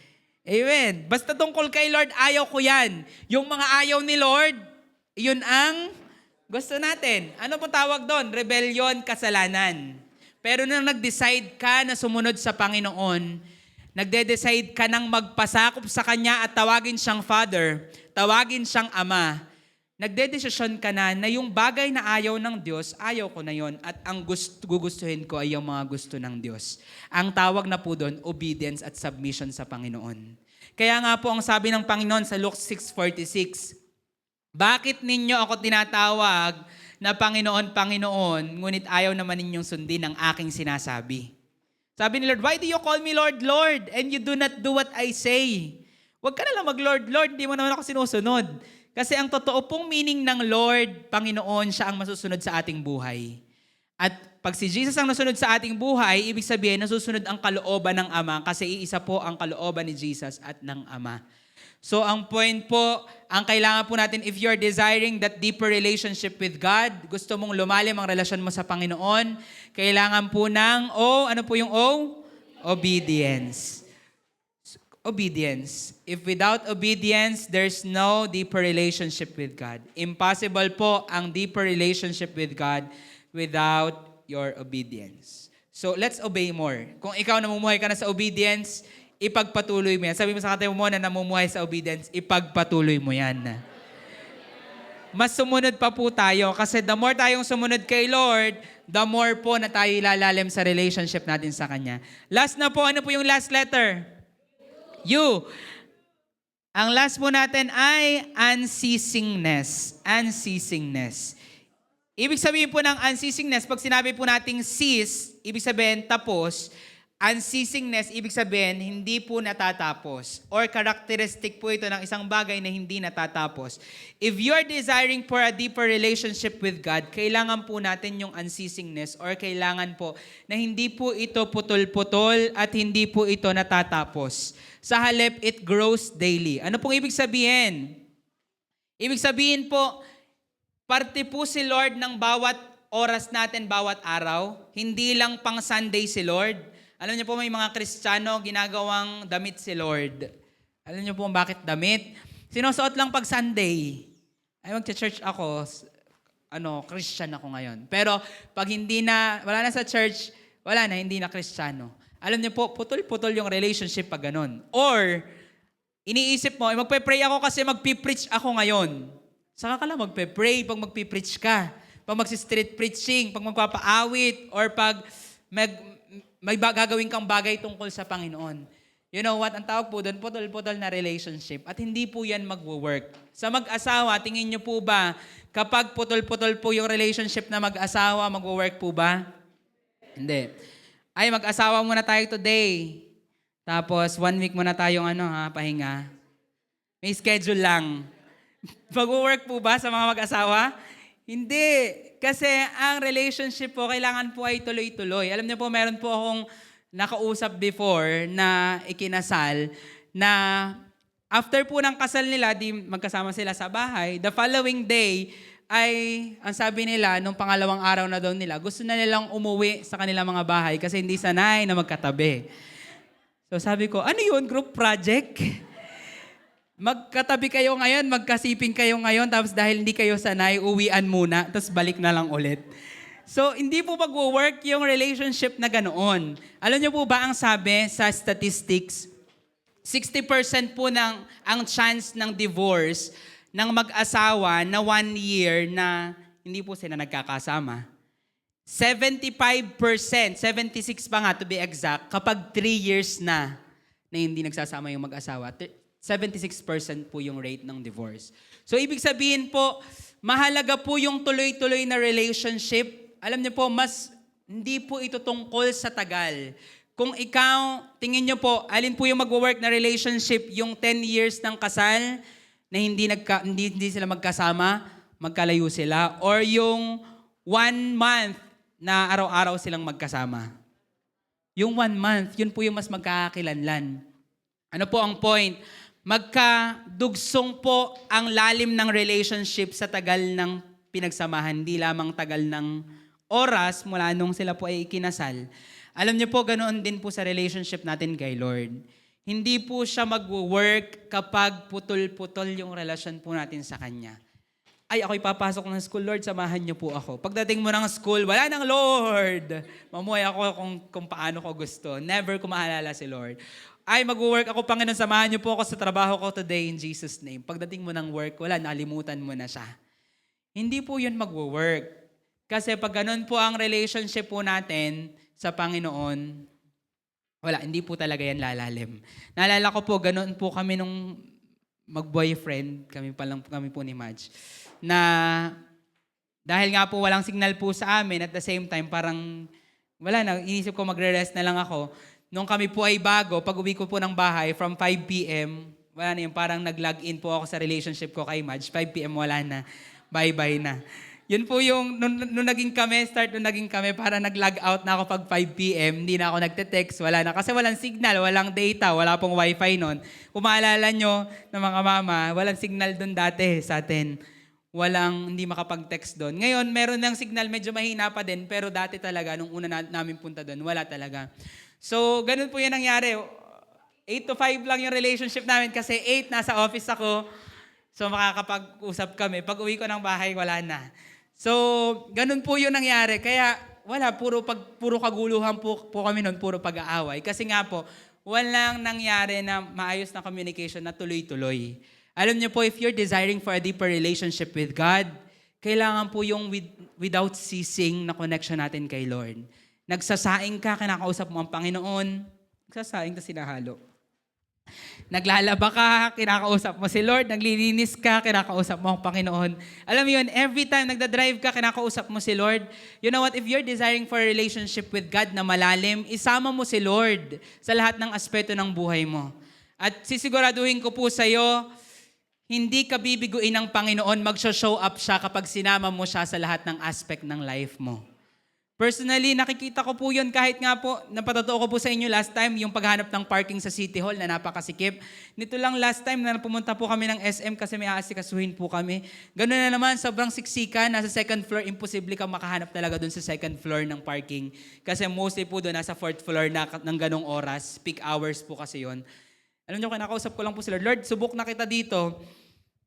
S1: Amen. Basta tungkol kay Lord, ayaw ko yan. Yung mga ayaw ni Lord, yun ang gusto natin. Ano po tawag doon? Rebellion, kasalanan. Pero nung nag-decide ka na sumunod sa Panginoon, nagde-decide ka nang magpasakop sa Kanya at tawagin siyang Father, tawagin siyang Ama, nagde-desisyon ka na yung bagay na ayaw ng Diyos, ayaw ko na yon at ang gugustuhin ko ay yung mga gusto ng Diyos. Ang tawag na po doon, obedience at submission sa Panginoon. Kaya nga po ang sabi ng Panginoon sa Luke 6:46, bakit ninyo ako tinatawag na Panginoon, Panginoon, ngunit ayaw naman ninyong sundin ang aking sinasabi? Sabi ni Lord, why do you call me Lord, Lord, and you do not do what I say? Huwag ka na lang mag-Lord, Lord, hindi mo naman ako sinusunod. Kasi ang totoo pong meaning ng Lord, Panginoon, siya ang masusunod sa ating buhay. At pag si Jesus ang nasunod sa ating buhay, ibig sabihin, nasusunod ang kalooban ng Ama kasi iisa po ang kalooban ni Jesus at ng Ama. So ang point po, ang kailangan po natin, if you're desiring that deeper relationship with God, gusto mong lumalim ang relasyon mo sa Panginoon, kailangan po ng ano po yung O? Obedience. Obedience. If without obedience, there's no deeper relationship with God. Impossible po ang deeper relationship with God without your obedience. So let's obey more. Kung ikaw namumuhay ka na sa obedience, ipagpatuloy mo yan. Sabi mo sa katayo mo na namumuhay sa obedience, ipagpatuloy mo yan. Mas sumunod pa po tayo kasi the more tayong sumunod kay Lord, the more po na tayo ilalalim sa relationship natin sa Kanya. Last na po, ano po yung last letter? U. Ang last po natin ay unceasingness. Unceasingness. Ibig sabihin po ng unceasingness, pag sinabi po nating cease, ibig sabihin tapos. Unceasingness, ibig sabihin, hindi po natatapos. Or characteristic po ito ng isang bagay na hindi natatapos. If you're desiring for a deeper relationship with God, kailangan po natin yung unceasingness or kailangan po na hindi po ito putol-putol at hindi po ito natatapos. Sa halip, it grows daily. Ano pong ibig sabihin? Ibig sabihin po, parte po si Lord ng bawat oras natin, bawat araw. Hindi lang pang Sunday si Lord. Alam niyo po may mga Kristiyano ginagawang damit si Lord. Alam niyo po bakit damit? Sinusuot lang pag Sunday. Ay, magcha-church ako. Christian ako ngayon. Pero pag wala na sa church, wala na, hindi na Kristiyano. Alam niyo po, putol-putol yung relationship pag ganun. Or, iniisip mo, magpe-pray ako kasi magpipreach ako ngayon. Saka ka lang magpe-pray pag magpipreach ka. Pag magsi-street preaching, pag magpapaawit, or pag may gagawin kang bagay tungkol sa Panginoon. You know what? Ang tawag po doon, putol-putol na relationship. At hindi po yan magwo-work. Sa mag-asawa, tingin niyo po ba, kapag putol-putol po yung relationship na mag-asawa, magwo-work po ba? Hindi. Ay, mag-asawa muna tayo today. Tapos, 1 week muna tayong pahinga. May schedule lang. Mag-work po ba sa mga mag-asawa? Hindi. Kasi ang relationship po, kailangan po ay tuloy-tuloy. Alam niyo po, meron po akong nakausap before na ikinasal na after po ng kasal nila, di magkasama sila sa bahay, the following day, ang sabi nila, nung pangalawang araw na daw nila, gusto na nilang umuwi sa kanilang mga bahay kasi hindi sanay na magkatabi. So sabi ko, ano yun? Group project? Magkatabi kayo ngayon, magkasiping kayo ngayon, tapos dahil hindi kayo sanay, uwian muna, tapos balik na lang ulit. So, hindi po mag-work yung relationship na ganoon. Alam niyo po ba ang sabi sa statistics, 60% po ang chance ng divorce ng mag-asawa na 1 year na hindi po sila nagkakasama. 75%, 76 pa nga to be exact, kapag 3 years na hindi nagsasama yung mag-asawa, 76% po yung rate ng divorce. So, ibig sabihin po, mahalaga po yung tuloy-tuloy na relationship. Alam niyo po, hindi po ito tungkol sa tagal. Kung ikaw, tingin niyo po, alin po yung mag-work na relationship, yung 10 years ng kasal, na hindi sila magkasama, magkalayo sila, or yung 1 month na araw-araw silang magkasama. Yung 1 month, yun po yung mas magkakakilanlan. Ano po ang point? Magkadugsong po ang lalim ng relationship sa tagal ng pinagsamahan, hindi lamang tagal ng oras mula nung sila po ay ikinasal. Alam niyo po, ganoon din po sa relationship natin kay Lord. Hindi po siya mag-work kapag putol-putol yung relasyon po natin sa Kanya. Ay, ako'y papasok ng school, Lord, samahan niyo po ako. Pagdating mo ng school, wala nang Lord. Mamuhay ako kung paano ko gusto. Never ko maalala si Lord. Ay, mag-work ako, Panginoon, samahan niyo po ako sa trabaho ko today in Jesus' name. Pagdating mo ng work, wala, nakalimutan mo na siya. Hindi po yun mag-work. Kasi pag ganun po ang relationship po natin sa Panginoon, wala, hindi po talaga yan lalalim. Naalala ko po, ganoon po kami nung mag-boyfriend, kami po ni Madge, na dahil nga po walang signal po sa amin, at the same time, parang wala na, inisip ko magre-rest na lang ako. Nung kami po ay bago, pag uwi ko po ng bahay, from 5 p.m., wala na yun, parang nag-log in po ako sa relationship ko kay Madge, 5 p.m. wala na, bye-bye na. Yun po yung, nung naging kami, para nag-log out na ako pag 5 p.m., hindi na ako nagte-text, wala na. Kasi walang signal, walang data, wala pong wifi nun. Kung maalala nyo ng mga mama, walang signal dun dati sa atin. Hindi makapag-text dun. Ngayon, meron ng signal, medyo mahina pa din, pero dati talaga, nung una namin punta dun, wala talaga. So, ganun po yan nangyari. 8 to 5 lang yung relationship namin kasi 8, nasa office ako. So, makakapag-usap kami. Pag uwi ko ng bahay, wala na. So, ganun po yung nangyari. Kaya, wala, puro kaguluhan po kami nun, puro pag-aaway. Kasi nga po, walang nangyari na maayos na communication na tuloy-tuloy. Alam niyo po, if you're desiring for a deeper relationship with God, kailangan po yung without ceasing na connection natin kay Lord. Nagsasaing ka, kinakausap mo ang Panginoon, nagsasaing ta sinahalo. Naglalaba ka, kinakausap mo si Lord. Naglilinis ka, kinakausap mo ang Panginoon. Alam mo yun, every time nagdadrive ka, kinakausap mo si Lord. You know what? If you're desiring for a relationship with God na malalim, isama mo si Lord sa lahat ng aspeto ng buhay mo. At sisiguraduhin ko po sa'yo, hindi ka bibiguin ng Panginoon, mag-show up siya kapag sinama mo siya sa lahat ng aspect ng life mo. Personally, nakikita ko po yun kahit nga po, napatotoo ko po sa inyo last time, yung paghanap ng parking sa City Hall na napakasikip. Nito lang last time na pumunta po kami ng SM kasi may aasikasuhin po kami. Ganun na naman, sobrang siksika, nasa second floor, imposible kang makahanap talaga dun sa second floor ng parking. Kasi mostly po doon, nasa fourth floor na ng ganong oras, peak hours po kasi yon. Alam niyo, kinakausap ko lang po sila, Lord, subok na kita dito.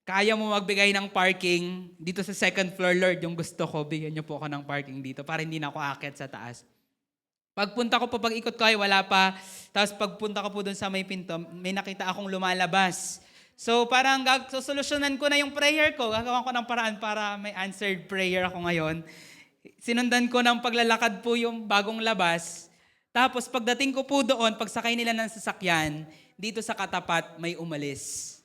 S1: kaya mo magbigay ng parking dito sa second floor, Lord, yung gusto ko, bigyan niyo po ako ng parking dito para hindi na ako aakyat sa taas. Pagpunta ko po, pag-ikot ko ay wala pa. Tapos pagpunta ko po doon sa may pinto, may nakita akong lumalabas. So parang sosolusyonan ko na yung prayer ko. Gagawa ko ng paraan para may answered prayer ako ngayon. Sinundan ko ng paglalakad po yung bagong labas. Tapos pagdating ko po doon, pagsakay nila ng sasakyan, dito sa katapat may umalis.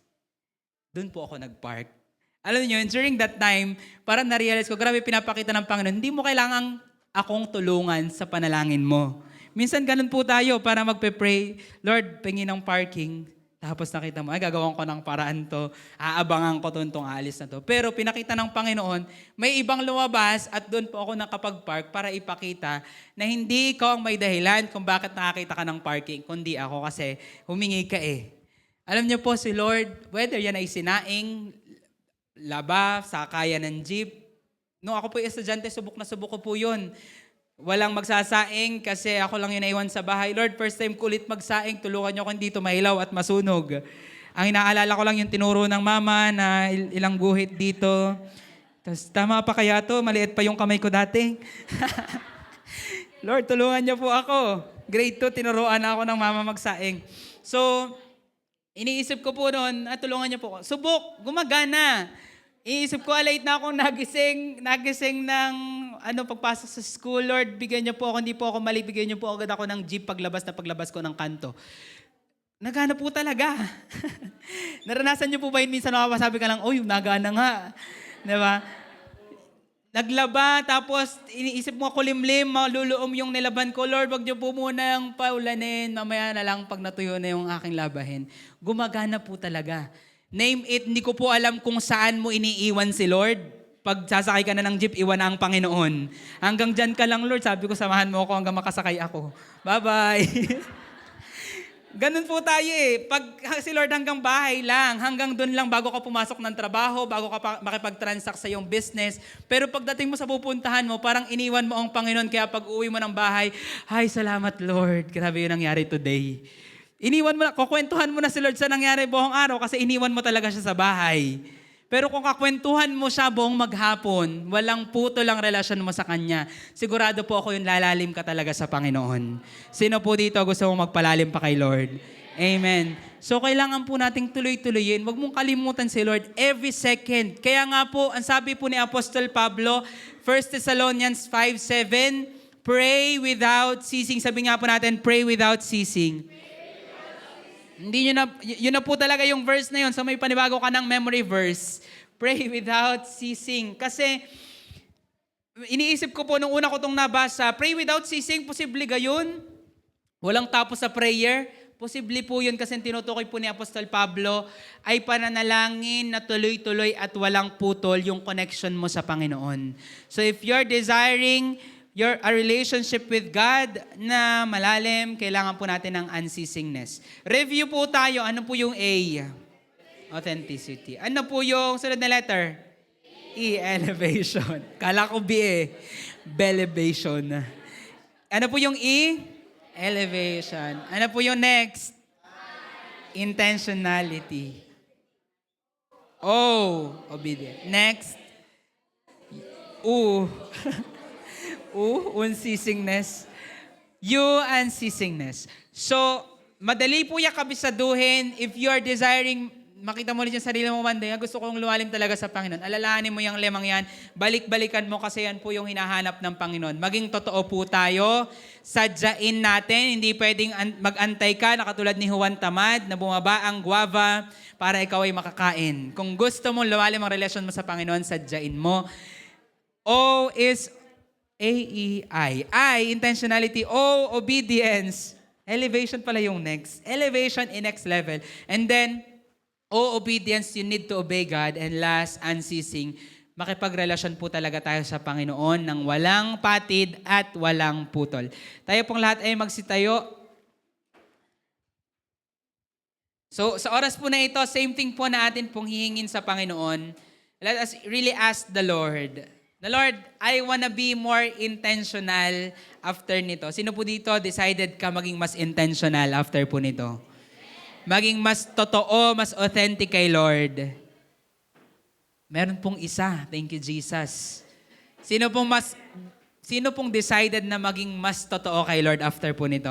S1: Doon po ako nag-park. Alam niyo, during that time, parang na-realize ko, grabe pinapakita ng Panginoon, hindi mo kailangang akong tulungan sa panalangin mo. Minsan ganun po tayo para magpe-pray, Lord, pingin ng parking. Tapos nakita mo, ay gagawin ko ng paraan to, aabangan ko itong aalis na to. Pero pinakita ng Panginoon, may ibang lumabas at doon po ako nakapag-park para ipakita na hindi ikaw ang may dahilan kung bakit nakakita ka ng parking, kundi ako kasi humingi ka eh. Alam niyo po si Lord, whether yan ay sinaing, laba, sakayan ng jeep, nung ako po yung estudyante, subok na subok ko po yun. Walang magsasaing kasi ako lang yun naiwan sa bahay. Lord, first time ko ulit magsaing, tulungan niyo ako dito mahilaw at masunog. Ang inaalala ko lang yung tinuro ng mama na ilang guhit dito. Tapos tama pa kaya to? Maliit pa yung kamay ko dati. Lord, tulungan niyo po ako. Grade 2, tinuruan ako ng mama magsaing. So, iniisip ko po noon, tulungan niyo po ako. Subok, gumagana. Iisip ko, late na akong nagising ng pagpasok sa school. Lord, bigyan niyo po ako, hindi po ako mali, bigyan niyo po agad ako ng jeep paglabas ko ng kanto. Nagana po talaga. Naranasan niyo po ba yun? Minsan nakapasabi ka lang, nagana nga. Diba? Naglaba, tapos iniisip mo kulimlim, maluluom yung nilaban ko. Lord, wag niyo po muna yung paulanin. Mamaya na lang pag natuyo na yung aking labahin. Gumagana po talaga. Name it, hindi ko po alam kung saan mo iniiwan si Lord. Pag sasakay ka na ng jeep, iwan na ang Panginoon. Hanggang dyan ka lang, Lord. Sabi ko, samahan mo ako hanggang makasakay ako. Bye-bye. Ganun po tayo eh. Pag si Lord hanggang bahay lang, hanggang doon lang bago ka pumasok ng trabaho, bago ka makipag-transact sa iyong business. Pero pagdating mo sa pupuntahan mo, parang iniwan mo ang Panginoon. Kaya pag uwi mo ng bahay, ay salamat Lord. Grabe yun nangyari today. Iniwan mo na, kukwentuhan mo na si Lord sa nangyari buong araw kasi iniwan mo talaga siya sa bahay. Pero kung kakwentuhan mo siya buong maghapon, walang putol ang relasyon mo sa Kanya, sigurado po ako yung lalalim ka talaga sa Panginoon. Sino po dito gusto mong magpalalim pa kay Lord? Amen. So kailangan po nating tuloy-tuloyin. Huwag mong kalimutan si Lord every second. Kaya nga po, ang sabi po ni Apostol Pablo, 1 Thessalonians 5:7, pray without ceasing. Sabi nga po natin, pray without ceasing. Hindi yun na po talaga yung verse na yun. So may panibago ka ng memory verse. Pray without ceasing. Kasi iniisip ko po nung una ko itong nabasa, pray without ceasing, posible gayon? Walang tapos sa prayer? Posible po yun kasi tinutukoy po ni Apostol Pablo ay pananalangin na tuloy-tuloy at walang putol yung connection mo sa Panginoon. So if you're desiring a relationship with God na malalim, kailangan po natin ng unceasingness. Review po tayo. Ano po yung A? Authenticity. Ano po yung sunod na letter? E, elevation. Kala ko B eh. Belevation. Ano po yung E? Elevation. Ano po yung next? Intentionality. O, obedient. Next? U. Unceasingness. Unceasingness. So, madali po yung kabisaduhin if you are desiring, makita mo rin yung sarili mo one day, gusto kong lumalim talaga sa Panginoon. Alalahanin mo yung lemang yan, balik-balikan mo kasi yan po yung hinahanap ng Panginoon. Maging totoo po tayo, sadyain natin, hindi pwedeng mag-antay ka na katulad ni Juan Tamad na bumaba ang guava para ikaw ay makakain. Kung gusto mo lumalim ang relasyon mo sa Panginoon, sadyain mo. O is A-E-I. I, intentionality. O, obedience. Elevation pala yung next. Elevation in next level. And then, O, obedience, you need to obey God. And last, unceasing. Makipagrelasyon po talaga tayo sa Panginoon ng walang patid at walang putol. Tayo pong lahat ay magsitayo. So, sa oras po na ito, same thing po na atin pong hihingin sa Panginoon. Let us really ask the Lord. The Lord, I wanna be more intentional after nito. Sino po dito decided ka maging mas intentional after po nito? Maging mas totoo, mas authentic kay Lord. Meron pong isa. Thank you, Jesus. Sino pong decided na maging mas totoo kay Lord after po nito?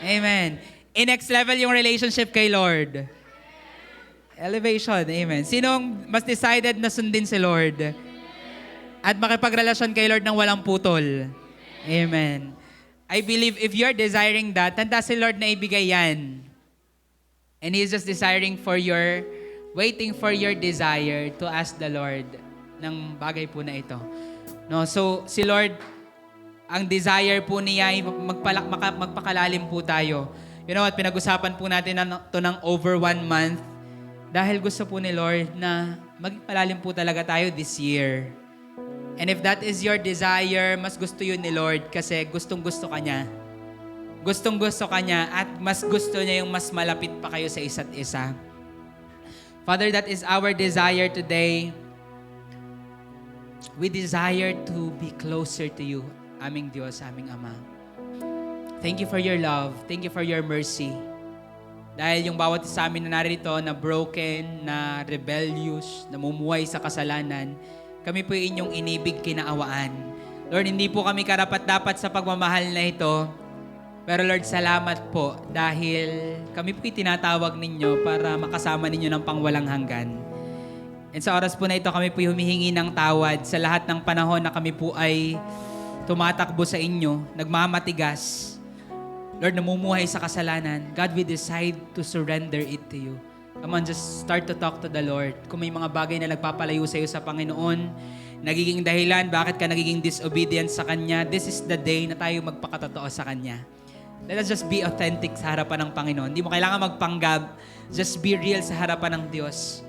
S1: Amen. I-next level yung relationship kay Lord. Elevation. Amen. Sinong mas decided na sundin si Lord? At makipagrelasyon kay Lord ng walang putol? Amen. I believe if you're desiring that, tanda si Lord na ibigay yan. And He's just waiting for your desire to ask the Lord ng bagay po na ito. No, so si Lord, ang desire po niya ay magpakalalim po tayo. You know what, pinag-usapan po natin ito ng over 1 month dahil gusto po ni Lord na magpalalim po talaga tayo this year. And if that is your desire, mas gusto yun ni Lord kasi gustong-gusto ka niya. Gustong-gusto ka niya at mas gusto niya yung mas malapit pa kayo sa isa't isa. Father, that is our desire today. We desire to be closer to you, aming Diyos, aming Ama. Thank you for your love. Thank you for your mercy. Dahil yung bawat isa amin na narito na broken, na rebellious, namumuhay sa kasalanan, kami po inyong inibig, kinaawaan. Lord, hindi po kami karapat-dapat sa pagmamahal na ito. Pero Lord, salamat po dahil kami po tinatawag ninyo para makasama ninyo ng pangwalang hanggan. And sa oras po na ito, kami po humihingi ng tawad sa lahat ng panahon na kami po ay tumatakbo sa inyo, nagmamatigas. Lord, namumuhay sa kasalanan. God, we decide to surrender it to you. Come on, just start to talk to the Lord. Kung may mga bagay na nagpapalayo sa iyo sa Panginoon, nagiging dahilan, bakit ka nagiging disobedient sa Kanya, this is the day na tayo magpakatotoo sa Kanya. Let us just be authentic sa harapan ng Panginoon. Hindi mo kailangan magpanggap. Just be real sa harapan ng Diyos.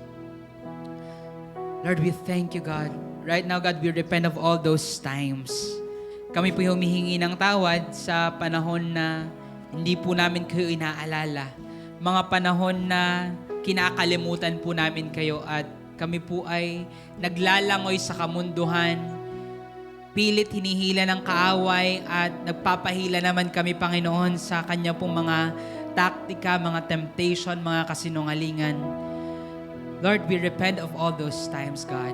S1: Lord, we thank you, God. Right now, God, we repent of all those times. Kami po humihingi ng tawad sa panahon na hindi po namin kayo inaalala. Mga panahon na kinakalimutan po namin kayo at kami po ay naglalangoy sa kamunduhan, pilit hinihila ng kaaway at nagpapahila naman kami, Panginoon, sa Kanya pong mga taktika, mga temptation, mga kasinungalingan. Lord, we repent of all those times, God.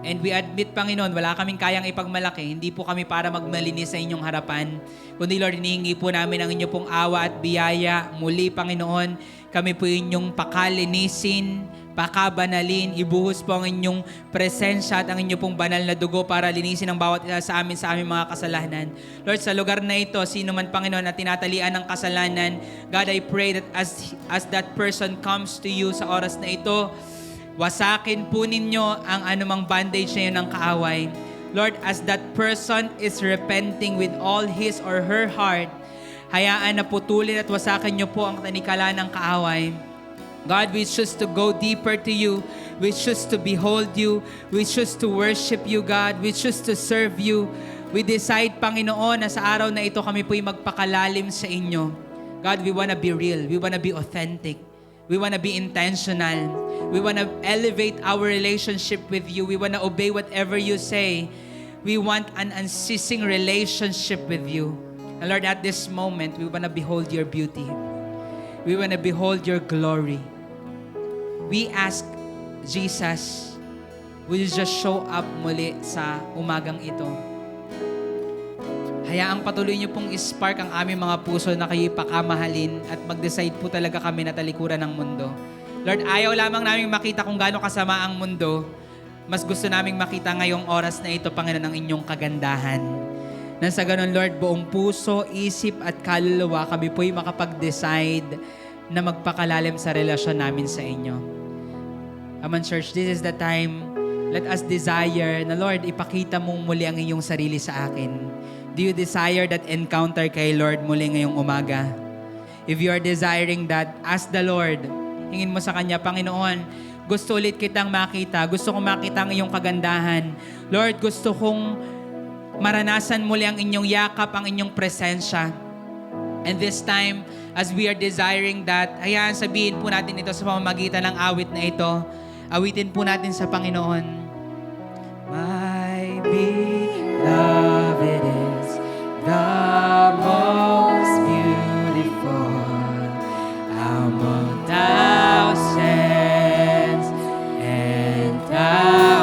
S1: And we admit, Panginoon, wala kaming kayang ipagmalaki. Hindi po kami para magmalinis sa inyong harapan. Kundi, Lord, hinihingi po namin ang inyong pong awa at biyaya. Muli, Panginoon, kami po inyong pakalinisin, pakabanalin, ibuhos po ang inyong presensya at ang inyong pong banal na dugo para linisin ang bawat isa sa aming mga kasalanan. Lord, sa lugar na ito, sino man, Panginoon, na tinatalian ng kasalanan, God, I pray that as that person comes to you sa oras na ito, wasakin po ninyo ang anumang bandage na yun ng kaaway. Lord, as that person is repenting with all his or her heart, hayaan na putulin at wasakin niyo po ang tanikala ng kaaway. God, we choose to go deeper to you. We choose to behold you. We choose to worship you, God. We choose to serve you. We decide, Panginoon, na sa araw na ito kami po'y magpakalalim sa inyo. God, we wanna be real. We wanna be authentic. We wanna be intentional. We wanna elevate our relationship with you. We wanna obey whatever you say. We want an unceasing relationship with you. And Lord, at this moment, we wanna behold your beauty. We wanna behold your glory. We ask, Jesus, will you just show up muli sa umagang ito? Hayaang patuloy niyo pong ispark ang aming mga puso na kayo ipakamahalin at mag-decide po talaga kami na talikuran ng mundo. Lord, ayaw lamang namin makita kung gaano kasama ang mundo. Mas gusto naming makita ngayong oras na ito, Panginoon, ang inyong kagandahan. Nang sa ganun, Lord, buong puso, isip at kaluluwa, kami po'y makapag-decide na magpakalalim sa relasyon namin sa inyo. Come on, church, this is the time. Let us desire na, Lord, ipakita mong muli ang iyong sarili sa akin. Do you desire that encounter kay Lord muli ngayong umaga? If you are desiring that, ask the Lord. Hingin mo sa Kanya, Panginoon, gusto ulit kitang makita. Gusto kong makita ang iyong kagandahan. Lord, gusto kong maranasan muli ang inyong yakap, ang inyong presensya. And this time, as we are desiring that, hayaan sabihin po natin ito sa pamamagitan ng awit na ito. Awitin po natin sa Panginoon. My beloved is the most beautiful among thousands and thousands.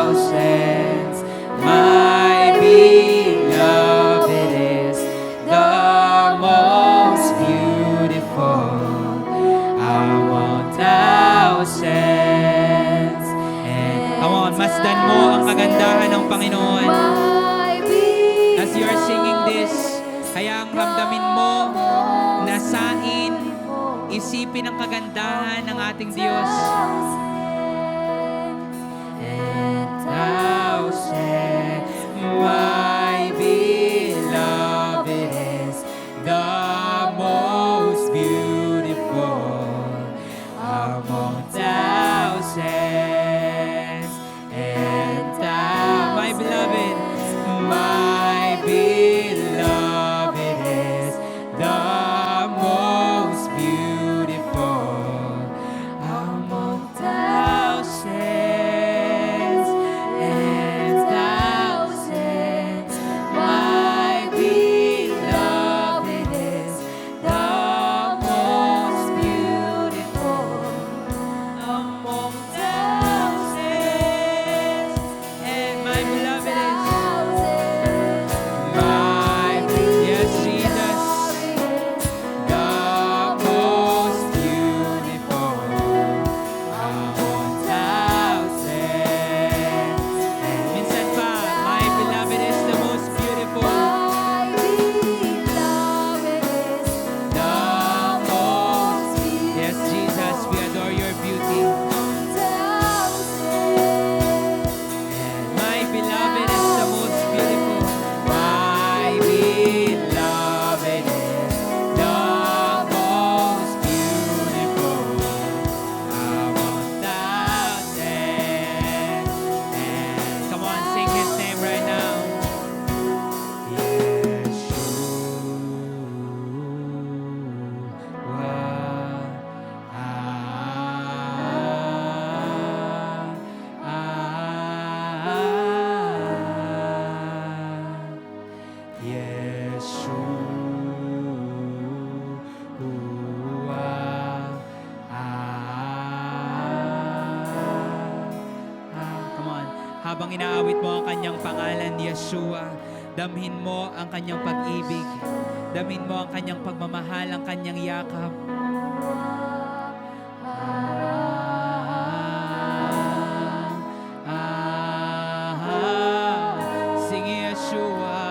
S1: thousands. And come on, masdan mo ang kagandahan ng Panginoon. As you are singing this, hayang ramdamin mo, nasain, isipin ang kagandahan ng ating Diyos. And thousands, my beloved is the most beautiful among thousands. And my beloved, my beloved is the most beautiful among thousands and thousands. My beloved is the most beautiful among thousands. And my beloved is yes, Jesus, the most beautiful among thousands. And minsan pa, my beloved is the most beautiful. The most. Yes, Jesus, we adore your beauty. And my beloved is the most beautiful. My beloved is the most beautiful among thousands. And come on, sing his name right now. Come on. Habang inaawit mo ang kanyang pangalan, Yeshua, damhin mo ang kanyang pag-ibig. Damhin mo ang kanyang pagmamahal, ang kanyang yakap. Sing Yeshua,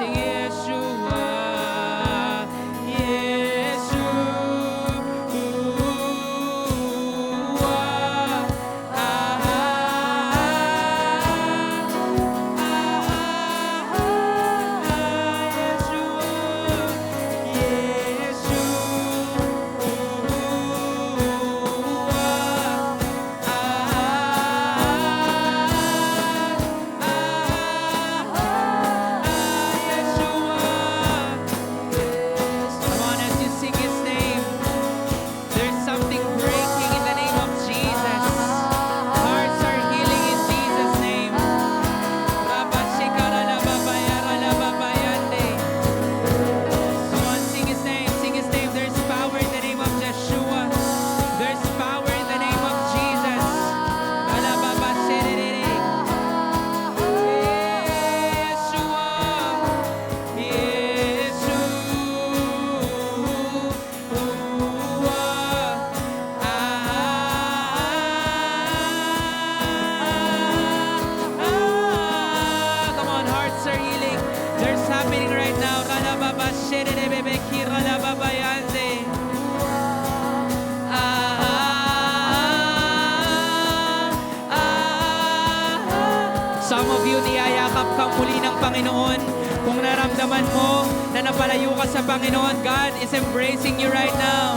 S1: sing Yeshua, Come on, as you sing his name, there's something breaking in the name of Jesus. Hearts are healing in Jesus' name. Come on, sing his name, sing his name. There's power in the name of Yeshua. There's power in the name of Jesus. Come on, hearts are healing. There's happening right now. Some of you, niyayakap kang muli ng Panginoon. Kung naramdaman mo na napalayo ka sa Panginoon, God is embracing you right now.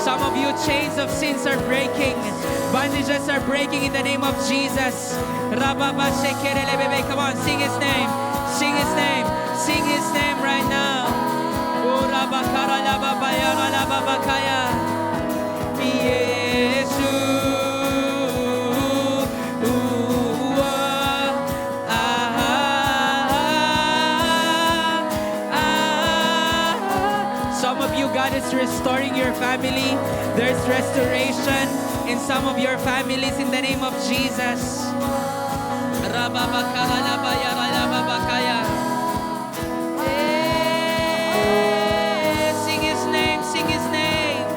S1: Some of you, chains of sins are breaking. Bondages are breaking in the name of Jesus. Come on, sing his name. Sing his name. Sing his name right now. God is restoring your family. There's restoration in some of your families in the name of Jesus. Rababakaralabaya, ralababakaya. Sing His name, sing His name.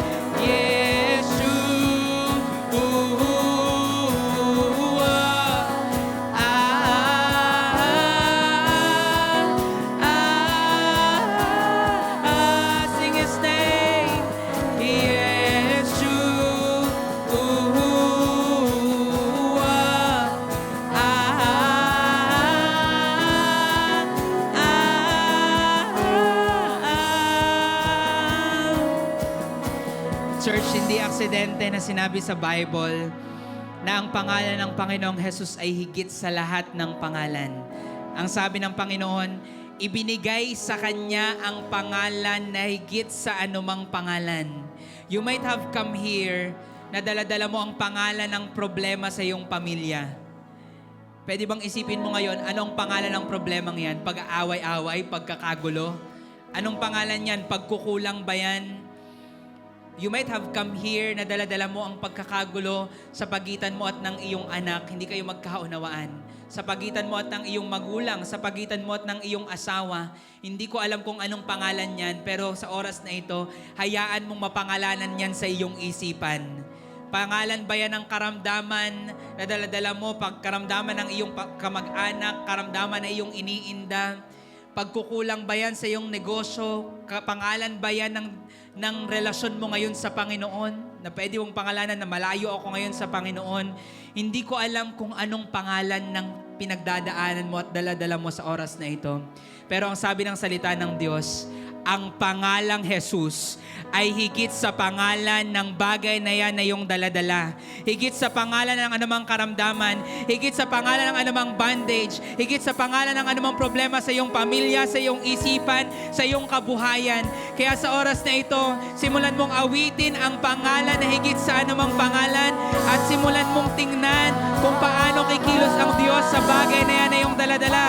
S1: Sing His name. Church, hindi aksidente na sinabi sa Bible na ang pangalan ng Panginoong Jesus ay higit sa lahat ng pangalan. Ang sabi ng Panginoon, ibinigay sa Kanya ang pangalan na higit sa anumang pangalan. You might have come here na dala-dala mo ang pangalan ng problema sa iyong pamilya. Pwede bang isipin mo ngayon, anong pangalan ng problemang yan? Pag-aaway-away, pagkakagulo? Anong pangalan yan? Pagkukulang ba yan? You might have come here na dala-dala mo ang pagkakagulo sa pagitan mo at ng iyong anak, hindi kayo magkaunawaan. Sa pagitan mo at ng iyong magulang, sa pagitan mo at ng iyong asawa. Hindi ko alam kung anong pangalan yan, pero sa oras na ito, hayaan mong mapangalanan yan sa iyong isipan. Pangalan ba yan ng karamdaman na dala-dala mo, pagkaramdaman ng iyong kamag-anak, karamdaman na iyong iniinda? Pagkukulang ba yan sa iyong negosyo? Pangalan ba yan ng relasyon mo ngayon sa Panginoon? Na pwede mong pangalanan na malayo ako ngayon sa Panginoon. Hindi ko alam kung anong pangalan ng pinagdadaanan mo at dala-dala mo sa oras na ito. Pero ang sabi ng salita ng Diyos, ang pangalang Jesus ay higit sa pangalan ng bagay na yan na iyong daladala. Higit sa pangalan ng anumang karamdaman, higit sa pangalan ng anumang bandage, higit sa pangalan ng anumang problema sa iyong pamilya, sa iyong isipan, sa iyong kabuhayan. Kaya sa oras na ito, simulan mong awitin ang pangalan na higit sa anumang pangalan at simulan mong tingnan kung paano kikilos ang Diyos sa bagay na yan na iyong daladala.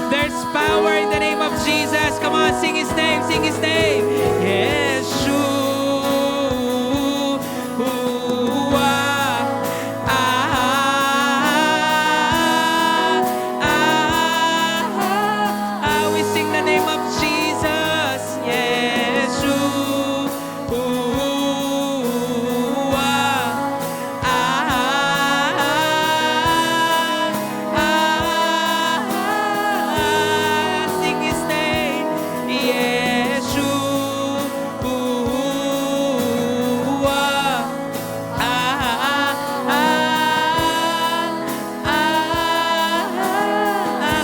S1: There's power in the name of Jesus. Come on, sing His name, sing His name. Yeshua. We sing the name of Jesus. Yeshua. Sing His name.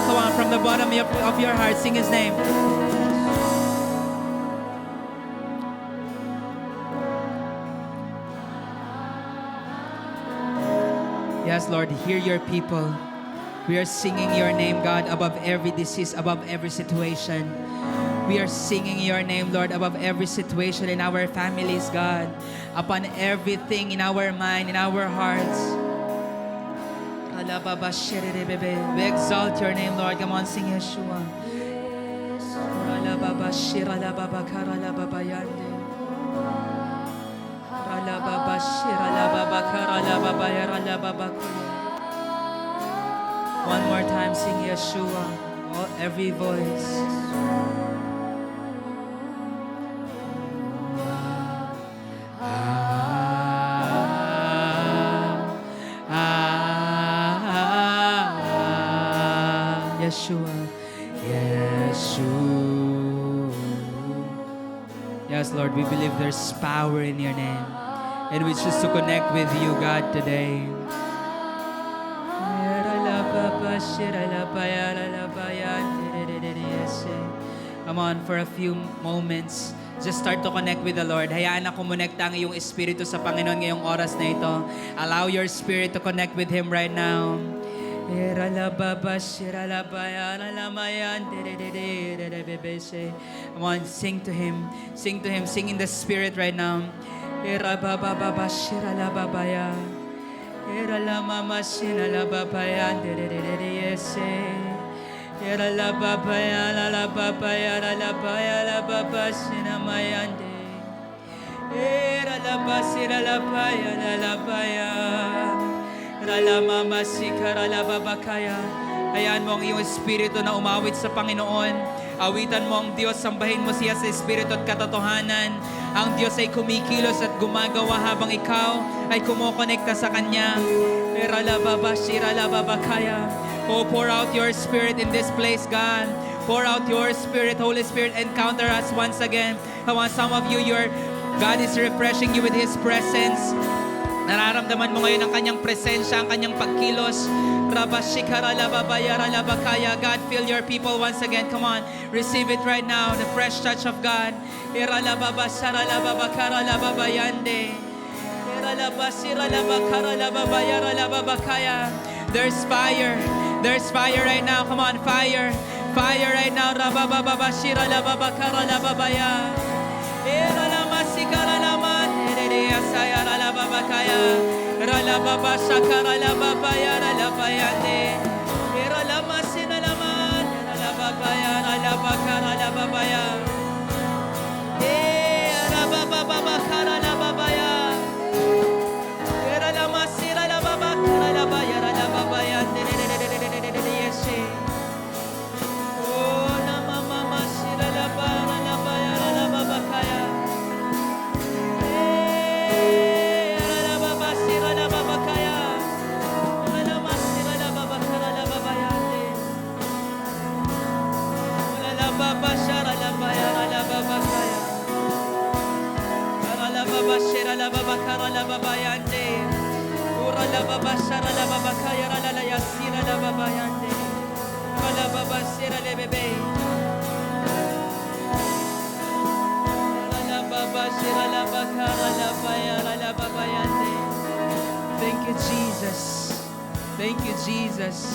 S1: Come on, from the bottom of your heart, sing His name. Yes, Lord, hear your people. We are singing your name, God, above every disease, above every situation. We are singing your name, Lord, above every situation in our families, God, upon everything in our mind, in our hearts. We exalt your name, Lord. Come on, sing Yeshua. One more time, sing Yeshua. Every voice. Yeshua. Yeshua. Yes, Lord, we believe there's power in your name. And we choose to connect with you, God, today. Come on, for a few moments, just start to connect with the Lord. Hayaan na kumonekta ang iyong espiritu sa Panginoon ngayong oras na ito. Allow your spirit to connect with Him right now. Come on, sing to Him. Sing to Him. Sing in the Spirit right now. Ralabasiralapaya, lalapaya. Ralamamasika, hayaan mo ang iyong espiritu na umawit sa Panginoon. Awitan mo ang Diyos, sambahin mo siya sa espiritu at katotohanan. Ang Diyos ay kumikilos at gumagawa habang ikaw ay kumokonekta sa Kanya. Oh, pour out your spirit in this place, God. Pour out your spirit, Holy Spirit, encounter us once again. Come on, some of you, God is refreshing you with His presence. Nararamdaman mo ngayon ang Kanyang presensya, ang Kanyang pagkilos. God, fill your people once again. Come on, receive it right now, the fresh touch of God. There's fire. There's fire right now. Come on, fire. Fire right now. Thank you, Jesus. Thank you, Jesus.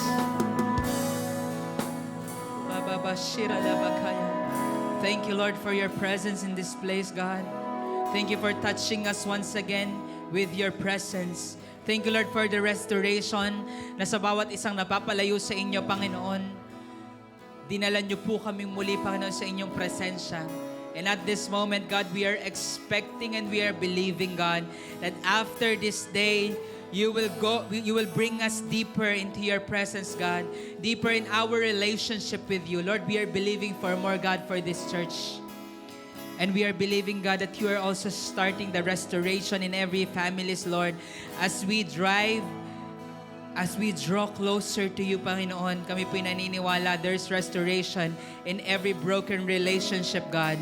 S1: Thank you, Lord, for your presence in this place, God. Thank you for touching us once again with your presence. Thank you, Lord, for the restoration na sa bawat isang napapalayo sa inyo, Panginoon. Dinala niyo po kaming muli, Panginoon, sa inyong presensya. And at this moment, God, we are expecting and we are believing, God, that after this day, you will bring us deeper into your presence, God, deeper in our relationship with you. Lord, we are believing for more, God, for this church. And we are believing, God, that you are also starting the restoration in every families, Lord. As we draw closer to you, Panginoon, kami po'y naniniwala there's restoration in every broken relationship, God.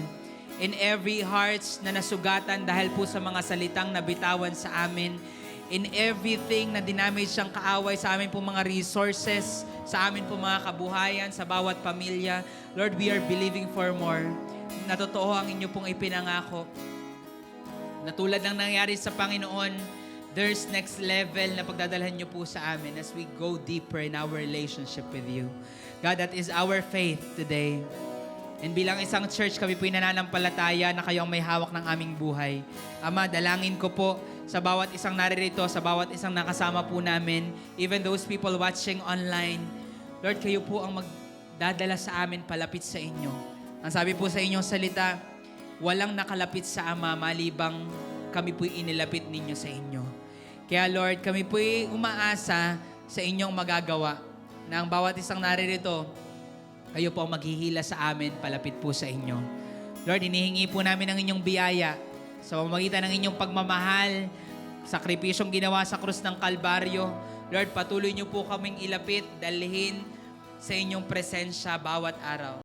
S1: In every hearts na nasugatan dahil po sa mga salitang nabitawan sa amin. In everything na dinamage siyang kaaway sa amin po mga resources, sa amin po mga kabuhayan, sa bawat pamilya. Lord, we are believing for more. Natotoo ang inyo pong ipinangako. Na tulad ng nangyari sa Panginoon, there's next level na pagdadalhan niyo po sa amin as we go deeper in our relationship with you. God, that is our faith today. And bilang isang church, kami po'y nananampalataya na kayo ang may hawak ng aming buhay. Ama, dalangin ko po sa bawat isang naririto, sa bawat isang nakasama po namin, even those people watching online. Lord, kayo po ang magdadala sa amin palapit sa inyo. Ang sabi po sa inyong salita, walang nakalapit sa Ama malibang kami po'y inilapit ninyo sa inyo. Kaya Lord, kami po'y umaasa sa inyong magagawa na ang bawat isang naririto, kayo po ang maghihila sa amin palapit po sa inyo. Lord, hinihingi po namin ang inyong biyaya sa pamamagitan ng inyong pagmamahal, sakripisyong ginawa sa krus ng Kalbaryo. Lord, patuloy niyo po kaming ilapit, dalhin sa inyong presensya bawat araw.